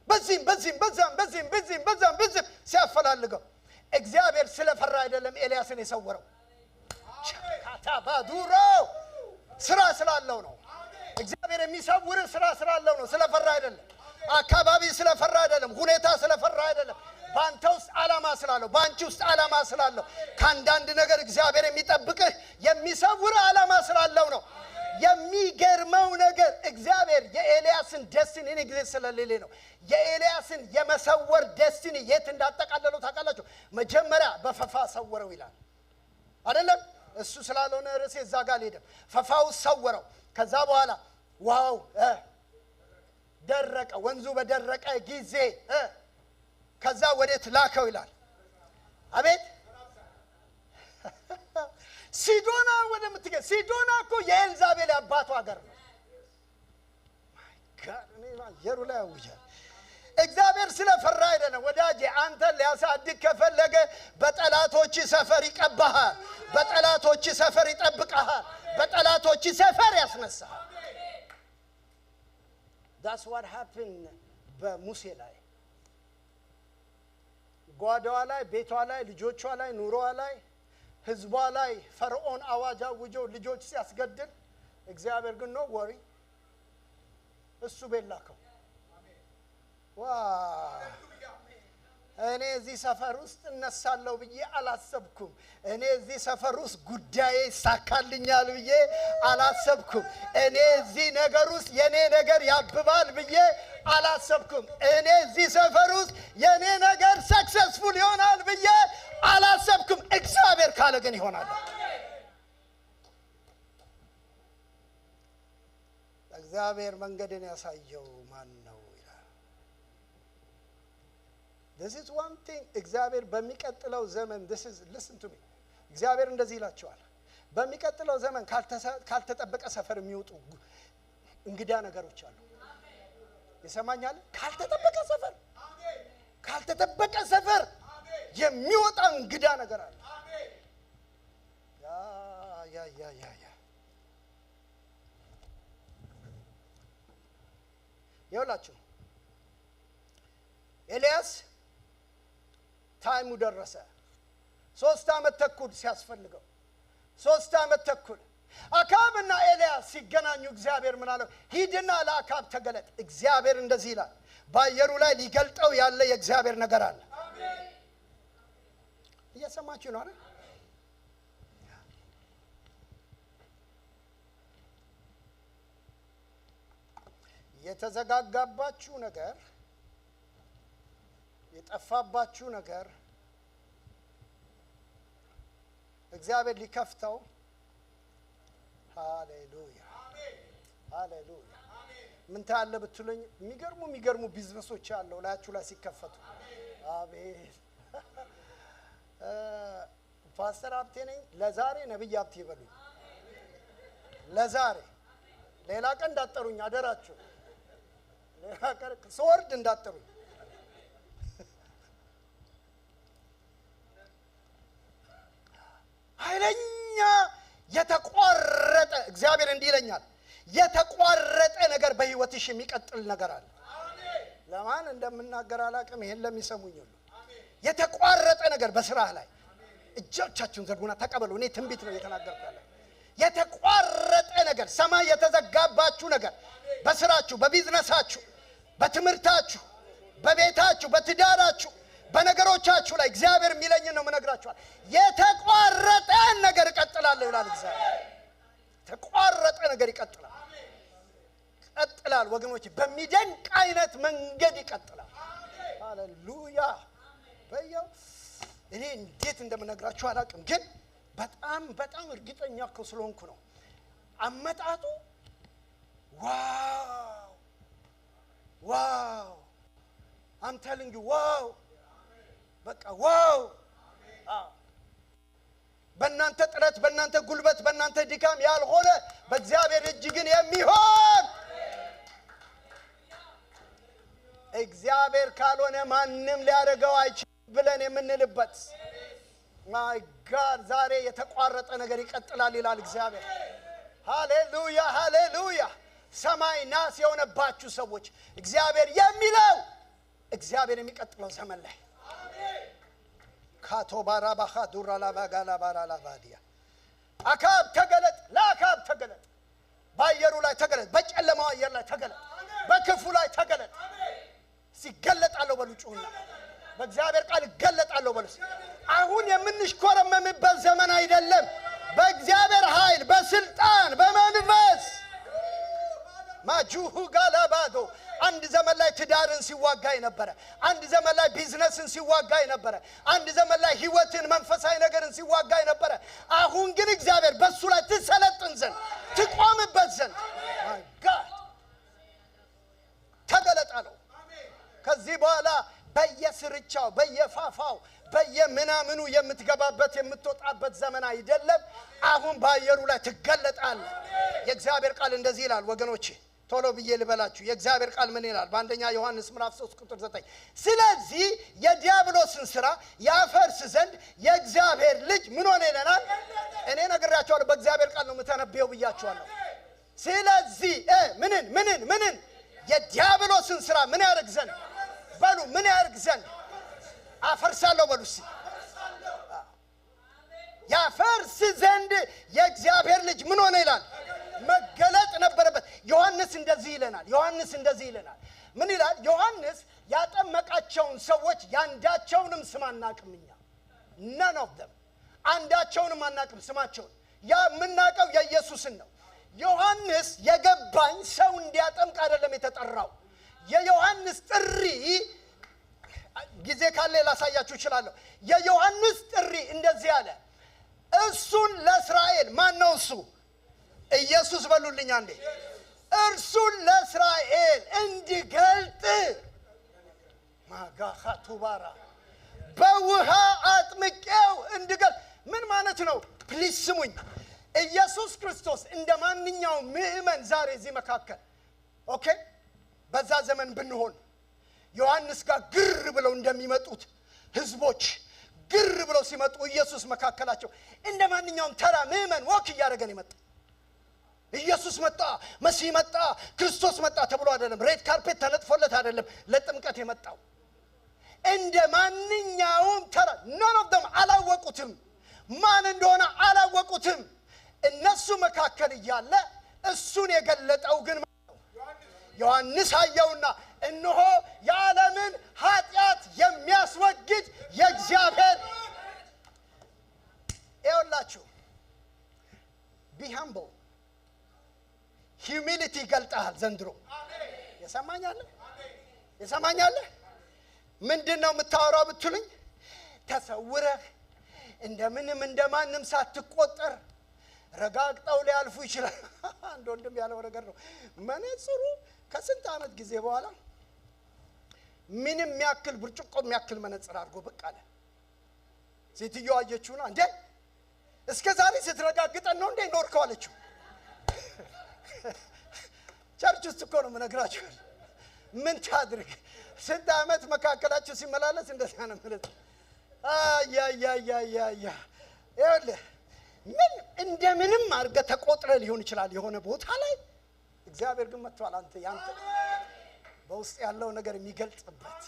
በዚህም ሲያፈላልገው እግዚአብሔር ስለፈራ አይደለም ኤልያስን የሰወረው፣ ካታባዱሮ ስራ ስላለው ነው። እግዚአብሔር የሚሰውር ስራ ስላለው ነው፣ ስለፈራ አይደለም። አካባቢ ስለፈራ አይደለም፣ ሁኔታ ስለፈራ አይደለም። ባንተ ውስጥ ዓላማ ስላለው፣ ባንቺ ውስጥ ዓላማ ስላለው፣ ካንዳንድ ነገር እግዚአብሔር የሚጠብቅህ የሚሰውር ዓላማ ስላለው ነው። የሚገርመው ነገር እግዚአብሔር የኤልያስን ደስቲኒ እኔ ጊዜ ስለሌለ ነው የኤልያስን የመሰወር ደስቲኒ የት እንዳጠቃለለው ታውቃላችሁ? መጀመሪያ በፈፋ ሰወረው ይላል አይደለም? እሱ ስላልሆነ ርዕሴ እዛ ጋር አልሄድም። ፈፋው ሰወረው። ከዛ በኋላ ዋው ደረቀ። ወንዙ በደረቀ ጊዜ ከዛ ወዴት ላከው ይላል? አቤት ሲዶና ወደምትገኝ። ሲዶና እኮ የኤልዛቤል አባቱ ሀገር ነው። ማይ ጋድ እኔ አየሩ ላይ አውጃለሁ። እግዚአብሔር ስለፈራ አይደለም ወዳጄ። አንተን ሊያሳድግ ከፈለገ በጠላቶች ሰፈር ይቀባሃል፣ በጠላቶች ሰፈር ይጠብቅሃል፣ በጠላቶች ሰፈር ያስነሳሃል። That's what happened በሙሴ ላይ። ጓዳዋ ላይ፣ ቤቷ ላይ፣ ልጆቿ ላይ፣ ኑሮዋ ላይ፣ ህዝቧ ላይ ፈርዖን አዋጅ አውጆ ልጆች ሲያስገድል እግዚአብሔር ግን ነው ወሪ እሱ ቤላከው። እኔ እዚህ ሰፈር ውስጥ እነሳለሁ ብዬ አላሰብኩም። እኔ እዚህ ሰፈር ውስጥ ጉዳዬ ይሳካልኛል ብዬ አላሰብኩም። እኔ እዚህ ነገር ውስጥ የኔ ነገር ያብባል ብዬ አላሰብኩም። እኔ እዚህ ሰፈር ውስጥ የኔ ነገር ሰክሰስፉል ይሆናል ብዬ አላሰብኩም። እግዚአብሔር ካለ ግን ይሆናል። እግዚአብሔር መንገድን ያሳየው ማን ነው? This is one thing እግዚአብሔር በሚቀጥለው ዘመን listen to me እግዚአብሔር እንደዚህ ይላቸዋል። በሚቀጥለው ዘመን ካልተጠበቀ ሰፈር የሚወጡ እንግዳ ነገሮች አሉ። ይሰማኛል? ካልተጠበቀ ሰፈር የሚወጣ እንግዳ ነገር አለ። ያ ይኸውላችሁ ኤልያስ ታይሙ ደረሰ። 3 ዓመት ተኩል ሲያስፈልገው 3 ዓመት ተኩል አካብና ኤልያስ ሲገናኙ እግዚአብሔር ምን አለው? ሂድና ለአካብ ተገለጥ። እግዚአብሔር እንደዚህ ይላል፣ በአየሩ ላይ ሊገልጠው ያለ የእግዚአብሔር ነገር አለ። እየሰማችሁ ነው አይደል? የተዘጋጋባችሁ ነገር፣ የጠፋባችሁ ነገር እግዚአብሔር ሊከፍተው። ሃሌሉያ ሃሌሉያ። ምን ታለ ብትሉኝ የሚገርሙ ቢዝነሶች አለው ላያችሁ ላይ ሲከፈቱ። አሜን። ፓስተር ሀብቴ ነኝ። ለዛሬ ነብይ ሀብቴ ይበሉኝ። ለዛሬ ሌላ ቀን እንዳጠሩኝ አደራችሁ። ሌላ ቀን ስወርድ እንዳጠሩኝ። ኃይለኛ የተቋረጠ እግዚአብሔር እንዲህ ይለኛል፣ የተቋረጠ ነገር በህይወትሽ የሚቀጥል ነገር አለ። ለማን እንደምናገር አላውቅም። ይሄን ለሚሰሙኝ ሁሉ የተቋረጠ ነገር በስራህ ላይ እጆቻችሁን ዘርጉና ተቀበሉ። እኔ ትንቢት ነው እየተናገርኩ ያለው። የተቋረጠ ነገር፣ ሰማይ የተዘጋባችሁ ነገር በስራችሁ፣ በቢዝነሳችሁ፣ በትምህርታችሁ፣ በቤታችሁ፣ በትዳራችሁ፣ በነገሮቻችሁ ላይ እግዚአብሔር የሚለኝን ነው የምነግራችኋል። የተቋረጠ ነገር ይቀጥላል ይላል እግዚአብሔር። የተቋረጠ ነገር ይቀጥላል ወገኖች፣ በሚደንቅ አይነት መንገድ ይቀጥላል። ሃሌሉያ። በያው እኔ እንዴት እንደምነግራችሁ አላውቅም፣ ግን በጣም እርግጠኛ ስለሆንኩ ነው አመጣጡ። ዋው I'm telling you ዋው፣ በቃ ዋው። በእናንተ ጥረት፣ በእናንተ ጉልበት፣ በእናንተ ድካም ያልሆነ በእግዚአብሔር እጅ ግን የሚሆን እግዚአብሔር ካልሆነ ማንም ሊያደርገው አይችልም ብለን የምንልበት ማይ ጋድ ዛሬ የተቋረጠ ነገር ይቀጥላል ይላል እግዚአብሔር። ሃሌሉያ ሃሌሉያ። ሰማይ ናስ የሆነባችሁ ሰዎች እግዚአብሔር የሚለው እግዚአብሔር የሚቀጥለው ዘመን ላይ ካቶባራ ባኻዱራ ላባጋላ ባራላ ባዲያ አካብ ተገለጥ፣ ለአካብ ተገለጥ፣ በአየሩ ላይ ተገለጥ፣ በጨለማው አየር ላይ ተገለጥ፣ በክፉ ላይ ተገለጥ። ሲገለጣለሁ በሉ ጩሁና፣ በእግዚአብሔር ቃል ገለጣለሁ በሉ። አሁን የምንሽኮረመምበት ዘመን አይደለም። በእግዚአብሔር ኃይል፣ በስልጣን፣ በመንፈስ ማጁሁ ጋላባዶ አንድ ዘመን ላይ ትዳርን ሲዋጋ የነበረ፣ አንድ ዘመን ላይ ቢዝነስን ሲዋጋ የነበረ፣ አንድ ዘመን ላይ ህይወትን፣ መንፈሳዊ ነገርን ሲዋጋ የነበረ፣ አሁን ግን እግዚአብሔር በሱ ላይ ትሰለጥን ዘንድ፣ ትቆምበት ዘንድ ማይ ጋድ ተገለጣለሁ። ከዚህ በኋላ በየስርቻው፣ በየፋፋው፣ በየምናምኑ የምትገባበት የምትወጣበት ዘመን አይደለም። አሁን በአየሩ ላይ ትገለጣለህ። የእግዚአብሔር ቃል እንደዚህ ይላል ወገኖቼ፣ ቶሎ ብዬ ልበላችሁ። የእግዚአብሔር ቃል ምን ይላል? በአንደኛ ዮሐንስ ምዕራፍ 3 ቁጥር 9 ስለዚህ የዲያብሎስን ሥራ ያፈርስ ዘንድ የእግዚአብሔር ልጅ ምን ሆነ ይለናል? እኔ ነግራችኋለሁ፣ በእግዚአብሔር ቃል ነው የምተነብየው ብያችኋለሁ። ስለዚህ ምንን የዲያብሎስን ሥራ ምን ያደርግ ዘንድ በሉ፣ ምን ያደርግ ዘንድ አፈርሳለሁ በሉ። ያፈርስ ዘንድ የእግዚአብሔር ልጅ ምን ሆነ ይላል? መገለጥ ነበረበት። ዮሐንስ እንደዚህ ይለናል። ምን ይላል ዮሐንስ? ያጠመቃቸውን ሰዎች ያንዳቸውንም ስም አናቅም እኛ። none of them አንዳቸውንም አናቅም ስማቸውን። ያ የምናቀው የኢየሱስን ነው። ዮሐንስ የገባኝ ሰው እንዲያጠምቅ አይደለም የተጠራው። የዮሐንስ ጥሪ ጊዜ ካለ ላሳያችሁ እችላለሁ። የዮሐንስ ጥሪ እንደዚህ አለ። እርሱን ለእስራኤል ማን ነው እሱ? ኢየሱስ በሉልኝ አንዴ። እርሱን ለእስራኤል እንዲገልጥ ማጋኻቱባራ በውሃ አጥምቄው እንዲገልጥ። ምን ማለት ነው? ፕሊዝ ስሙኝ። ኢየሱስ ክርስቶስ እንደ ማንኛውም ምእመን ዛሬ እዚህ መካከል ኦኬ፣ በዛ ዘመን ብንሆን ዮሐንስ ጋር ግር ብለው እንደሚመጡት ህዝቦች ግር ብለው ሲመጡ ኢየሱስ መካከላቸው እንደ ማንኛውም ተራ ምዕመን ወክ እያደረገን ይመጣ። ኢየሱስ መጣ፣ መሲህ መጣ፣ ክርስቶስ መጣ ተብሎ አይደለም። ሬድ ካርፔት ተነጥፎለት አይደለም ለጥምቀት የመጣው። እንደ ማንኛውም ተራ none of them አላወቁትም፣ ማን እንደሆነ አላወቁትም። እነሱ መካከል እያለ እሱን የገለጠው ግን ዮሐንስ አየውና እነሆ የዓለምን ኃጢአት የሚያስወግድ የእግዚአብሔር ይኸውላችሁ be humble humility ገልጣል ዘንድሮ የሰማኛለ ምንድነው የምታወራው ብትሉኝ ተሰውረህ እንደምንም እንደማንም ሳትቆጠር ረጋግጠው ሊያልፉ ይችላል። አንድ ወንድም ያለው ነገር ነው። መነጽሩ ከስንት ዓመት ጊዜ በኋላ ምንም ያክል ብርጭቆ የሚያክል መነጽር አድርጎ ብቅ አለ። ሴትዮዋ አየችውና እንዴ እስከ ዛሬ ስትረጋግጠን ነው እንዴ ኖርከው አለችው። ቸርች ውስጥ እኮ ነው የምነግራችሁ። ምን ታድርግ ስንት ዓመት መካከላችሁ ሲመላለስ እንደዛ ነው ማለት ይኸውልህ ምን እንደምንም አድርገህ ተቆጥረህ ሊሆን ይችላል የሆነ ቦታ ላይ። እግዚአብሔር ግን መጥቷል። አንተ ያንተ በውስጥ ያለው ነገር የሚገልጽበት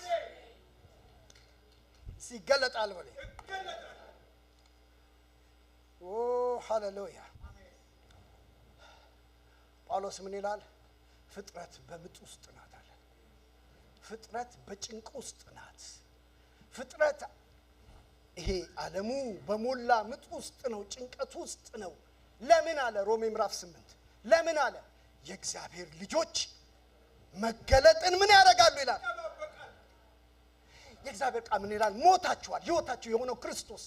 ሲገለጣል በለኝ። ኦ ሃሌሉያ። ጳውሎስ ምን ይላል? ፍጥረት በምጥ ውስጥ ናት አለ። ፍጥረት በጭንቅ ውስጥ ናት። ፍጥረት ይሄ ዓለሙ በሞላ ምጥ ውስጥ ነው፣ ጭንቀት ውስጥ ነው። ለምን አለ ሮሜ ምዕራፍ 8 ለምን አለ? የእግዚአብሔር ልጆች መገለጥን ምን ያደርጋሉ ይላል። የእግዚአብሔር ቃል ምን ይላል? ሞታችኋል፣ ሕይወታችሁ የሆነው ክርስቶስ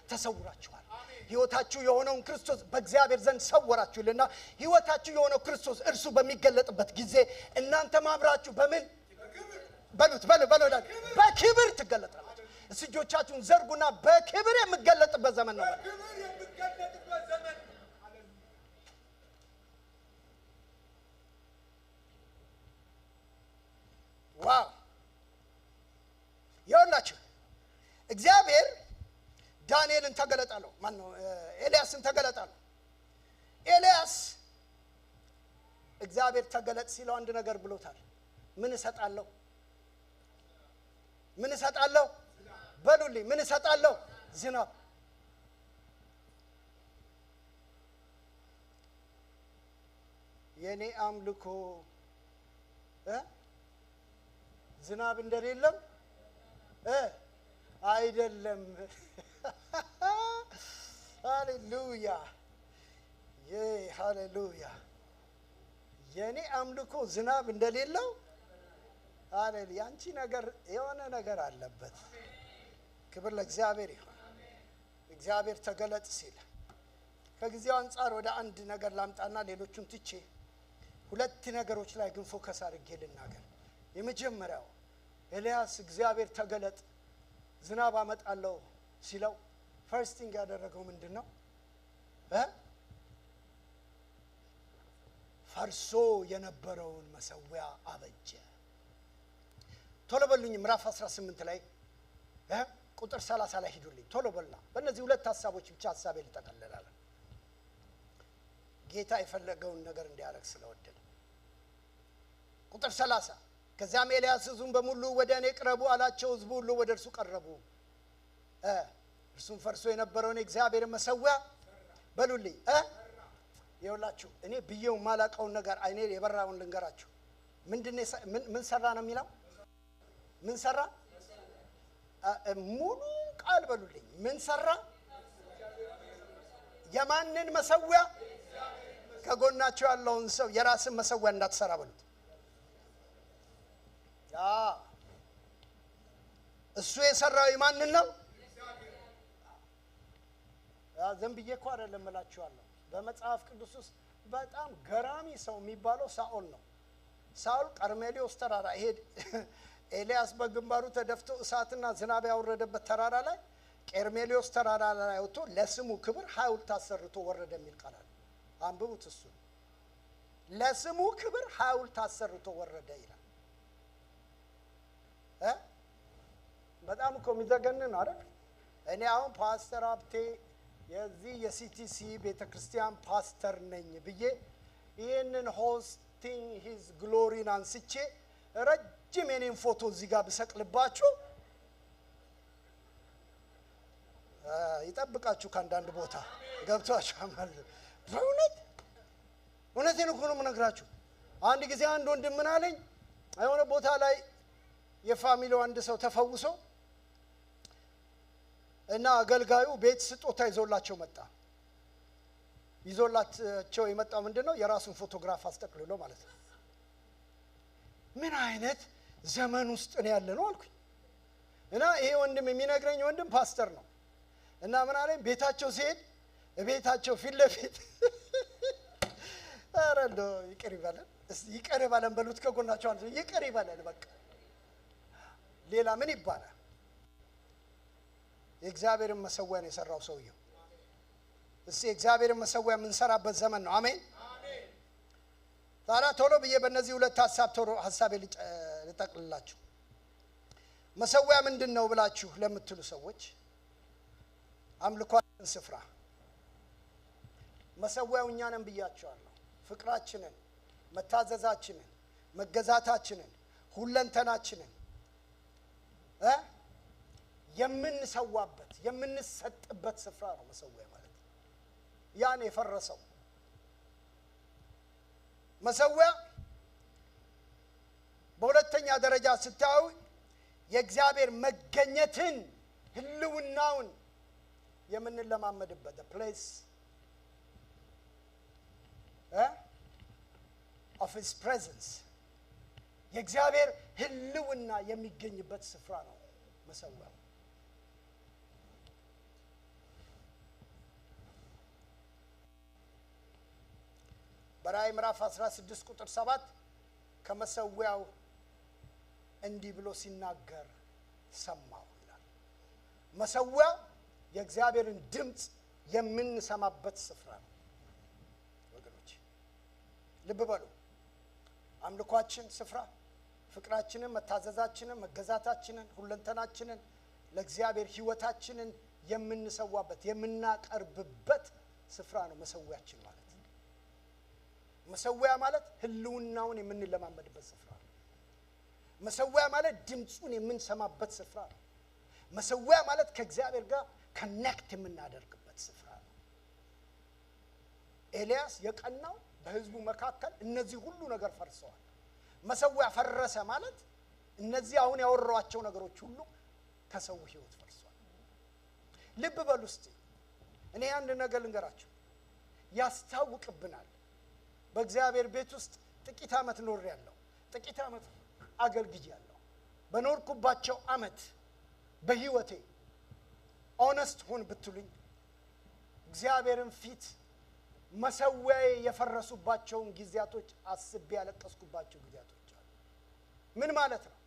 ተሰውራችኋል። ሕይወታችሁ የሆነውን ክርስቶስ በእግዚአብሔር ዘንድ ሰወራችሁልና ሕይወታችሁ የሆነው ክርስቶስ እርሱ በሚገለጥበት ጊዜ እናንተ ማብራችሁ በምን በሉት በክብር ትገለጣላችሁ። እጆቻችሁን ዘርጉና በክብር የምገለጥበት ዘመን ነው። ዋው ይኸውላችሁ እግዚአብሔር ዳንኤልን ተገለጣለው። ማን ነው? ኤልያስን ተገለጣለው። ኤልያስ እግዚአብሔር ተገለጥ ሲለው አንድ ነገር ብሎታል። ምን እሰጣለሁ? ምን እሰጣለሁ? በሉልኝ። ምን እሰጣለሁ? ዝናብ። የኔ አምልኮ ዝናብ እንደሌለም አይደለም። ሃሌሉያ ሃሌሉያ። የኔ አምልኮ ዝናብ እንደሌለው ሃሌሉያ። አንቺ ነገር የሆነ ነገር አለበት። ክብር ለእግዚአብሔር ይሁን። እግዚአብሔር ተገለጥ ሲል ከጊዜው አንፃር ወደ አንድ ነገር ላምጣና ሌሎቹን ትቼ ሁለት ነገሮች ላይ ግን ፎከስ አድርጌ ልናገር። የመጀመሪያው ኤልያስ እግዚአብሔር ተገለጥ ዝናብ አመጣለሁ ሲለው ፈርስት ቲንግ ያደረገው ምንድነው? ፈርሶ የነበረውን መሰዊያ አበጀ። ቶሎ በሉኝ። ምዕራፍ 18 ላይ ቁጥር 30 ላይ ሂዱልኝ። ቶሎ በልና በእነዚህ ሁለት ሐሳቦች ብቻ ሐሳቤ ልጠቀልላለሁ። ጌታ የፈለገውን ነገር እንዲያደርግ ስለወደደ ቁጥር 30 ከዚያም ኤልያስ ሕዝቡን በሙሉ ወደ እኔ ቅረቡ አላቸው። ሕዝቡ ሁሉ ወደ እርሱ ቀረቡ። እርሱም ፈርሶ የነበረውን እግዚአብሔር መሰዊያ በሉልኝ ይኸውላችሁ እኔ ብዬው ማላቀውን ነገር አይኔ የበራውን ልንገራችሁ። ምንድነው? ምን ሰራ ነው የሚለው? ምን ሰራ? ሙሉ ቃል በሉልኝ። ምን ሰራ? የማንን መሰዊያ? ከጎናቸው ያለውን ሰው የራስን መሰዊያ እንዳትሰራ በሉት። እሱ የሰራው የማንን ነው? ዝም ብዬ እኮ አይደለም እላችኋለሁ። በመጽሐፍ ቅዱስ ውስጥ በጣም ገራሚ ሰው የሚባለው ሳኦል ነው። ሳኦል ቀርሜሎስ ተራራ ሄድ ኤልያስ በግንባሩ ተደፍቶ እሳትና ዝናብ ያወረደበት ተራራ ላይ ቀርሜሎስ ተራራ ላይ ወጥቶ ለስሙ ክብር ሐውልት አሰርቶ ወረደ የሚል ቃል አለ። አንብቡት። እሱ ለስሙ ክብር ሐውልት አሰርቶ ወረደ ይላል። በጣም እኮ የሚዘገንን አይደል? እኔ አሁን ፓስተር ሀብቴ የዚህ የሲቲሲ ቤተክርስቲያን ፓስተር ነኝ ብዬ ይህንን ሆስቲንግ ሂዝ ግሎሪን አንስቼ ረጅም የኔን ፎቶ እዚህ ጋር ብሰቅልባችሁ ይጠብቃችሁ ከአንዳንድ ቦታ ገብቷችሁ ማለት በእውነት እውነቴን እኮ ነው የምነግራችሁ። አንድ ጊዜ አንድ ወንድም ምን አለኝ፣ የሆነ ቦታ ላይ የፋሚሊው አንድ ሰው ተፈውሶ እና አገልጋዩ ቤት ስጦታ ይዞላቸው መጣ። ይዞላቸው የመጣው ምንድነው? የራሱን ፎቶግራፍ አስጠቅልሎ ማለት ነው። ምን አይነት ዘመን ውስጥ ነው ያለ ነው አልኩኝ። እና ይሄ ወንድም የሚነግረኝ ወንድም ፓስተር ነው። እና ምን አለኝ፣ ቤታቸው ሲሄድ ቤታቸው ፊት ለፊት ኧረ እንደው ይቅር ይበለን፣ ይቅር ይበለን በሉት ከጎናቸው አንዱ ይቅር ይበለን በቃ ሌላ ምን ይባላል? የእግዚአብሔርን መሰዊያ ነው የሰራው ሰውየው። እስቲ የእግዚአብሔርን መሰዊያ የምንሰራበት ዘመን ነው። አሜን አሜን። ታዲያ ቶሎ ብዬ በእነዚህ ሁለት ሀሳቤ ልጠቅልላችሁ። መሰዊያ ምንድን ነው ብላችሁ ለምትሉ ሰዎች አምልኳችን ስፍራ መሰዊያው እኛ ነን ብያቸዋለሁ። ፍቅራችንን፣ መታዘዛችንን፣ መገዛታችንን፣ ሁለንተናችንን የምንሰዋበት የምንሰጥበት ስፍራ ነው መሰዊያ ማለት። ያን የፈረሰው መሰዊያ በሁለተኛ ደረጃ ስታዩ የእግዚአብሔር መገኘትን ህልውናውን የምንለማመድበት the place of his presence የእግዚአብሔር ህልውና የሚገኝበት ስፍራ ነው መሰዊያው። በራእይ ምዕራፍ 16 ቁጥር 7 ከመሰዊያው እንዲህ ብሎ ሲናገር ሰማሁ ይላል። መሰዊያው የእግዚአብሔርን ድምጽ የምንሰማበት ስፍራ ነው። ወገኖች ልብ በሉ። አምልኳችን ስፍራ ፍቅራችንን፣ መታዘዛችንን፣ መገዛታችንን፣ ሁለንተናችንን ለእግዚአብሔር ህይወታችንን የምንሰዋበት የምናቀርብበት ስፍራ ነው መሰዊያችን ማለት። መሰዊያ ማለት ህልውናውን የምንለማመድበት ስፍራ ነው። መሰዊያ ማለት ድምጹን የምንሰማበት ስፍራ ነው። መሰዊያ ማለት ከእግዚአብሔር ጋር ኮኔክት የምናደርግበት ስፍራ ነው። ኤልያስ የቀናው በህዝቡ መካከል እነዚህ ሁሉ ነገር ፈርሰዋል። መሰዊያ ፈረሰ ማለት እነዚህ አሁን ያወራኋቸው ነገሮች ሁሉ ከሰው ህይወት ፈርሰዋል። ልብ በሉ እስቲ እኔ አንድ ነገር ልንገራችሁ፣ ያስታውቅብናል። በእግዚአብሔር ቤት ውስጥ ጥቂት አመት ኖር ያለው ጥቂት አመት አገልግያለሁ። በኖርኩባቸው አመት በህይወቴ ኦነስት ሆን ብትሉኝ እግዚአብሔርን ፊት መሰዊያዬ የፈረሱባቸውን ጊዜያቶች አስቤ ያለቀስኩባቸው ጊዜያቶች አሉ። ምን ማለት ነው?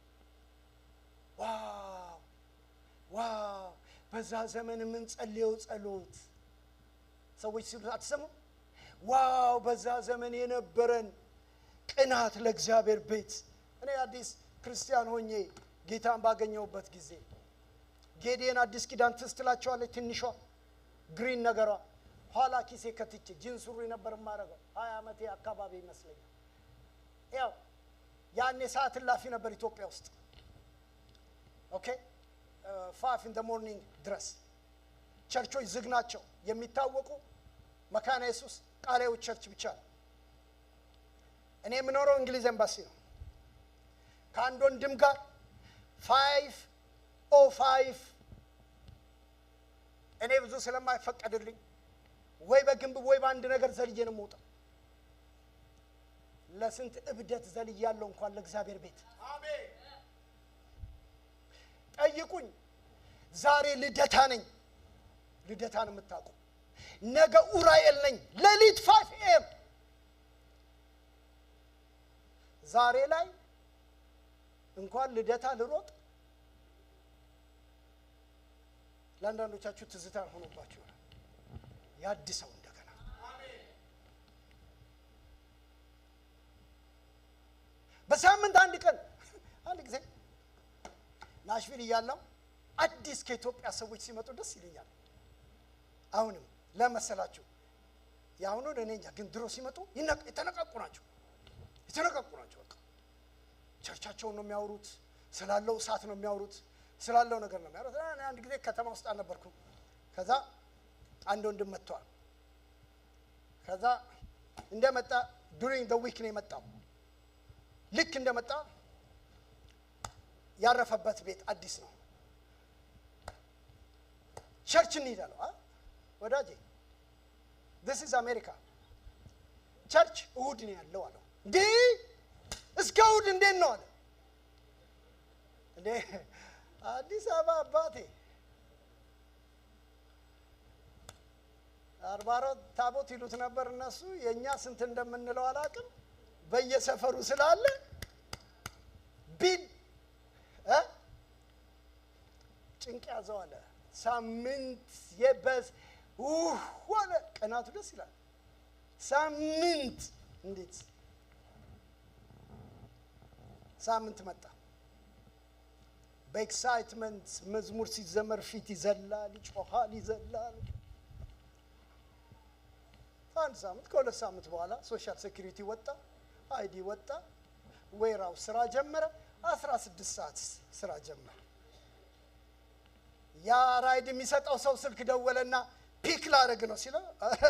ዋው ዋው በዛ ዘመን ምን ጸልየው ጸሎት ሰዎች ሲሉ አትሰሙ? ዋው በዛ ዘመን የነበረን ቅናት ለእግዚአብሔር ቤት። እኔ አዲስ ክርስቲያን ሆኜ ጌታን ባገኘሁበት ጊዜ ጌዲየን አዲስ ኪዳን ትስትላቸዋለች ትንሿ ግሪን ነገሯ ኋላ ኪሴ ከትቼ ጂንስ ሱሪ ነበር ማረገው 20 አመቴ አካባቢ ይመስለኛል። ያው ያኔ ሰዓት ላፊ ነበር ኢትዮጵያ ውስጥ ኦኬ 5 in the morning ድረስ ቸርቾች ዝግ ናቸው። የሚታወቁ መካነ ኢየሱስ ቃሌው ቸርች ብቻ ነው። እኔ የምኖረው እንግሊዝ ኤምባሲ ነው። ከአንድ ወንድም ጋር 5:05 እኔ ብዙ ስለማይፈቀድልኝ ወይ በግንብ ወይ በአንድ ነገር ዘልዬ ነው የምወጣው። ለስንት እብደት ዘልያለሁ እንኳን ለእግዚአብሔር ቤት። አሜን። ጠይቁኝ። ዛሬ ልደታ ነኝ። ልደታን የምታውቁ ነገ ኡራኤል ነኝ። ሌሊት 5 AM ዛሬ ላይ እንኳን ልደታ ልሮጥ ለአንዳንዶቻችሁ ትዝታ ሆኖባችሁ ያድሰው እንደገና። አሜን። በሳምንት አንድ ቀን አንድ ጊዜ ናሽቪል እያለሁ አዲስ ከኢትዮጵያ ሰዎች ሲመጡ ደስ ይለኛል። አሁንም ለመሰላችሁ ያሁኑን እኔ እንጃ ግን ድሮ ሲመጡ የተነቃቁ ናቸው። በቃ ቸርቻቸውን ነው የሚያወሩት፣ ስላለው እሳት ነው የሚያወሩት፣ ስላለው ነገር ነው የሚያወሩት። አንድ ጊዜ ከተማ ውስጥ አልነበርኩም። ከዛ አንድ ወንድም መጥቷል። ከዛ እንደመጣ during the week ነው የመጣው። ልክ እንደመጣ ያረፈበት ቤት አዲስ ነው። ቸርች እንሄዳለን ወዳጄ this is America ቸርች እሁድ ነው ያለው አለው። እንዴ እስከ እሁድ እንዴት ነው አለ። እንዴ አዲስ አበባ አባቴ አርባሮ ታቦት ይሉት ነበር እነሱ። የኛ ስንት እንደምንለው አላቅም። በየሰፈሩ ስላለ ቢል ጭንቅ ያዘው አለ። ሳምንት የበስ ወለ ቀናቱ ደስ ይላል። ሳምንት እንዴት ሳምንት መጣ። በኤክሳይትመንት መዝሙር ሲዘመር ፊት ይዘላል፣ ይጮሃል፣ ይዘላል። አንድ ሳምንት ከሁለት ሳምንት በኋላ ሶሻል ሴኩሪቲ ወጣ፣ አይዲ ወጣ፣ ወይራው ስራ ጀመረ። 16 ሰዓት ስራ ጀመረ። ያ ራይድ የሚሰጠው ሰው ስልክ ደወለና ፒክ ላደርግ ነው ሲለው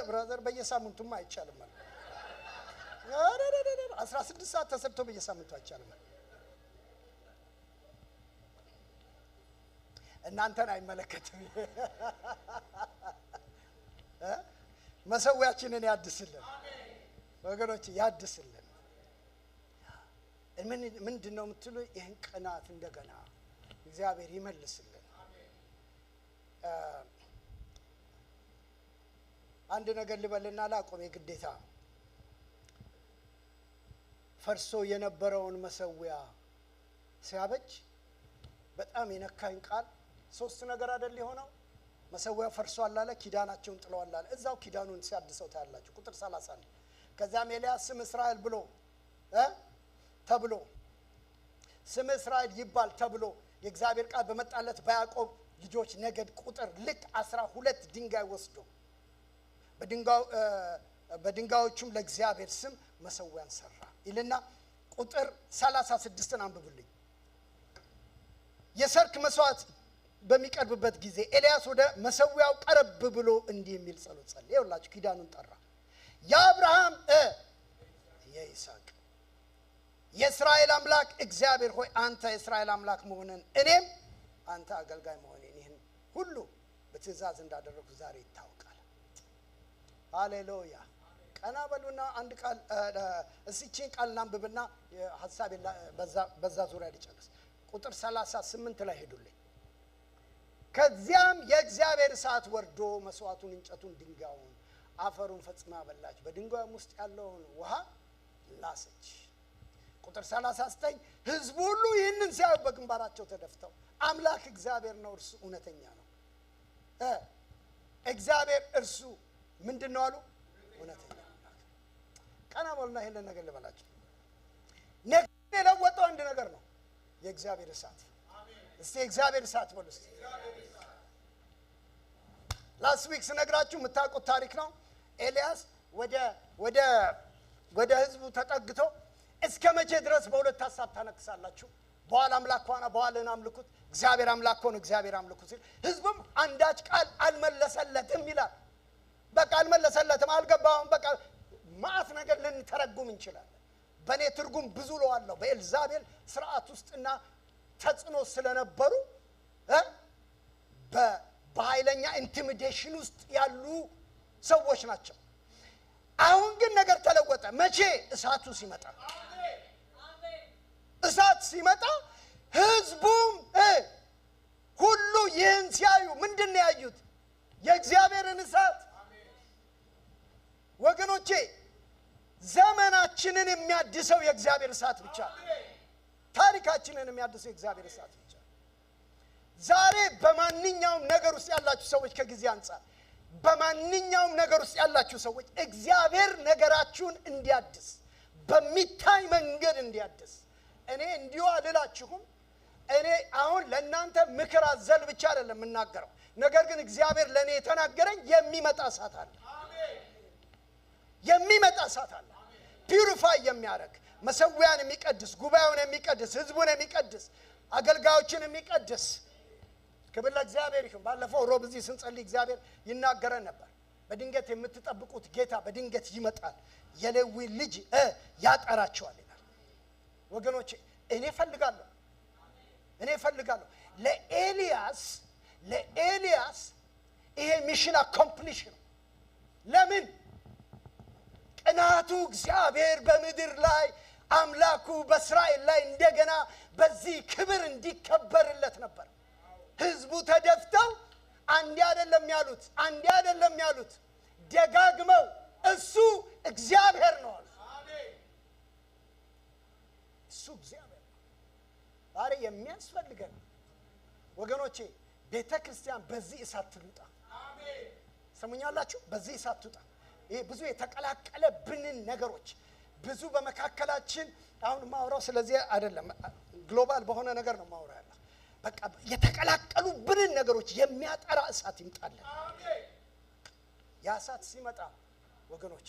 ብራዘር በየሳምንቱማ አይቻልም ማለት 16 ሰዓት ተሰርቶ በየሳምንቱ አይቻልም። እናንተን አይመለከትም። መሰዊያችንን ያድስልን ወገኖች፣ ያድስልን። ምንድነው የምትሉ? ይህን ቅናት እንደገና እግዚአብሔር ይመልስልን። አንድ ነገር ልበልና ላቆም የግዴታ ፈርሶ የነበረውን መሰዊያ ሲያበጅ በጣም የነካኝ ቃል ሶስት ነገር አይደል የሆነው? መሰዊያው ፈርሷል አለ፣ ኪዳናቸውን ጥለዋል አለ። እዛው ኪዳኑን ሲያድሰው ታያላችሁ። ቁጥር 30 ከዛም ኤልያስ ስም እስራኤል ብሎ ተብሎ ስም እስራኤል ይባል ተብሎ የእግዚአብሔር ቃል በመጣለት በያዕቆብ ልጆች ነገድ ቁጥር ልክ 12 ድንጋይ ወስዶ በድንጋዮቹም ለእግዚአብሔር ስም መሰዊያን ሰራ ይልና ቁጥር 36ን አንብቡልኝ። የሰርክ መስዋዕት በሚቀርብበት ጊዜ ኤልያስ ወደ መሰዊያው ቀረብ ብሎ እንዲህ የሚል ጸሎት ጸለየ። ይኸውላችሁ ኪዳኑን ጠራ። የአብርሃም የይስሐቅ የእስራኤል አምላክ እግዚአብሔር ሆይ አንተ የእስራኤል አምላክ መሆንን እኔም አንተ አገልጋይ መሆኔን ይህን ሁሉ በትእዛዝ እንዳደረኩ ዛሬ ይታወቃል። ሃሌሉያ። ቀና በሉና አንድ ቃል እዚህችን ቃል እናንብብና ሐሳብ በዛ ዙሪያ ልጨርስ። ቁጥር 38 ላይ ሄዱልኝ። ከዚያም የእግዚአብሔር እሳት ወርዶ መስዋዕቱን፣ እንጨቱን፣ ድንጋዩን፣ አፈሩን ፈጽማ በላች፣ በድንጋዩም ውስጥ ያለውን ውሃ ላሰች። ቁጥር 39 ሕዝቡ ሁሉ ይህንን ሲያዩ በግንባራቸው ተደፍተው አምላክ እግዚአብሔር ነው፣ እርሱ እውነተኛ ነው። እግዚአብሔር እርሱ ምንድን ነው አሉ? እውነተኛ አምላክ። ቀና በሉና ይሄንን ነገር ልበላችሁ። ነገር የለወጠው አንድ ነገር ነው፣ የእግዚአብሔር እሳት። እስቲ የእግዚአብሔር እሳት በሉ እስቲ። ላስት ዊክ ስነግራችሁ የምታውቁት ታሪክ ነው። ኤልያስ ወደ ህዝቡ ተጠግቶ እስከ መቼ ድረስ በሁለት ሐሳብ ታነክሳላችሁ? በኋላ አምላክ ሆነ በኋላን አምልኩት፣ እግዚአብሔር አምላክ ሆነ እግዚአብሔር አምልኩት ሲል ህዝቡም አንዳች ቃል አልመለሰለትም ይላል። በቃ አልመለሰለትም፣ አልገባውም። በቃ ማአት ነገር ልንተረጉም እንችላለን። በእኔ ትርጉም ብዙ ለዋለሁ። በኤልዛቤል ስርዓት ውስጥና ተጽዕኖ ስለነበሩ በኃይለኛ ኢንቲሚዴሽን ውስጥ ያሉ ሰዎች ናቸው። አሁን ግን ነገር ተለወጠ። መቼ? እሳቱ ሲመጣ። እሳት ሲመጣ ህዝቡም ሁሉ ይህን ሲያዩ ምንድን ነው ያዩት? የእግዚአብሔርን እሳት። ወገኖቼ ዘመናችንን የሚያድሰው የእግዚአብሔር እሳት ብቻ፣ ታሪካችንን የሚያድሰው የእግዚአብሔር እሳት ብቻ። ዛሬ በማንኛውም ነገር ውስጥ ያላችሁ ሰዎች፣ ከጊዜ አንጻር በማንኛውም ነገር ውስጥ ያላችሁ ሰዎች እግዚአብሔር ነገራችሁን እንዲያድስ፣ በሚታይ መንገድ እንዲያድስ። እኔ እንዲሁ አልላችሁም። እኔ አሁን ለእናንተ ምክር አዘል ብቻ አይደለም የምናገረው፣ ነገር ግን እግዚአብሔር ለእኔ የተናገረኝ የሚመጣ እሳት አለ። የሚመጣ እሳት አለ። ፒዩሪፋይ የሚያደርግ መሰዊያን የሚቀድስ፣ ጉባኤውን የሚቀድስ፣ ህዝቡን የሚቀድስ፣ አገልጋዮችን የሚቀድስ። ክብር ለእግዚአብሔር ይሁን። ባለፈው ሮብ እዚህ ስንጸልይ እግዚአብሔር ይናገረን ነበር። በድንገት የምትጠብቁት ጌታ በድንገት ይመጣል፣ የሌዊ ልጅ ያጠራቸዋል ይላል። ወገኖቼ እኔ ፈልጋለሁ ለኤልያስ ይሄ ሚሽን አኮምፕሊሽ ነው። ለምን? ቅናቱ እግዚአብሔር በምድር ላይ አምላኩ በእስራኤል ላይ እንደገና በዚህ ክብር እንዲከበርለት ነበር። ህዝቡ ተደፍተው አንዴ አይደለም ያሉት ደጋግመው እሱ እግዚአብሔር ነው አሉ። እሱ እግዚአብሔር ነው። ዛሬ የሚያስፈልገን ወገኖቼ ቤተ ክርስቲያን በዚህ እሳት ትውጣ። ሰሙኛላችሁ? በዚህ እሳት ትውጣ። ይሄ ብዙ የተቀላቀለ ብንን ነገሮች ብዙ በመካከላችን አሁን ማውራው ስለዚህ አይደለም፣ ግሎባል በሆነ ነገር ነው ማውራው ያለው። በቃ የተቀላቀሉ ብንን ነገሮች የሚያጠራ እሳት ይምጣልን። ያ እሳት ሲመጣ ወገኖች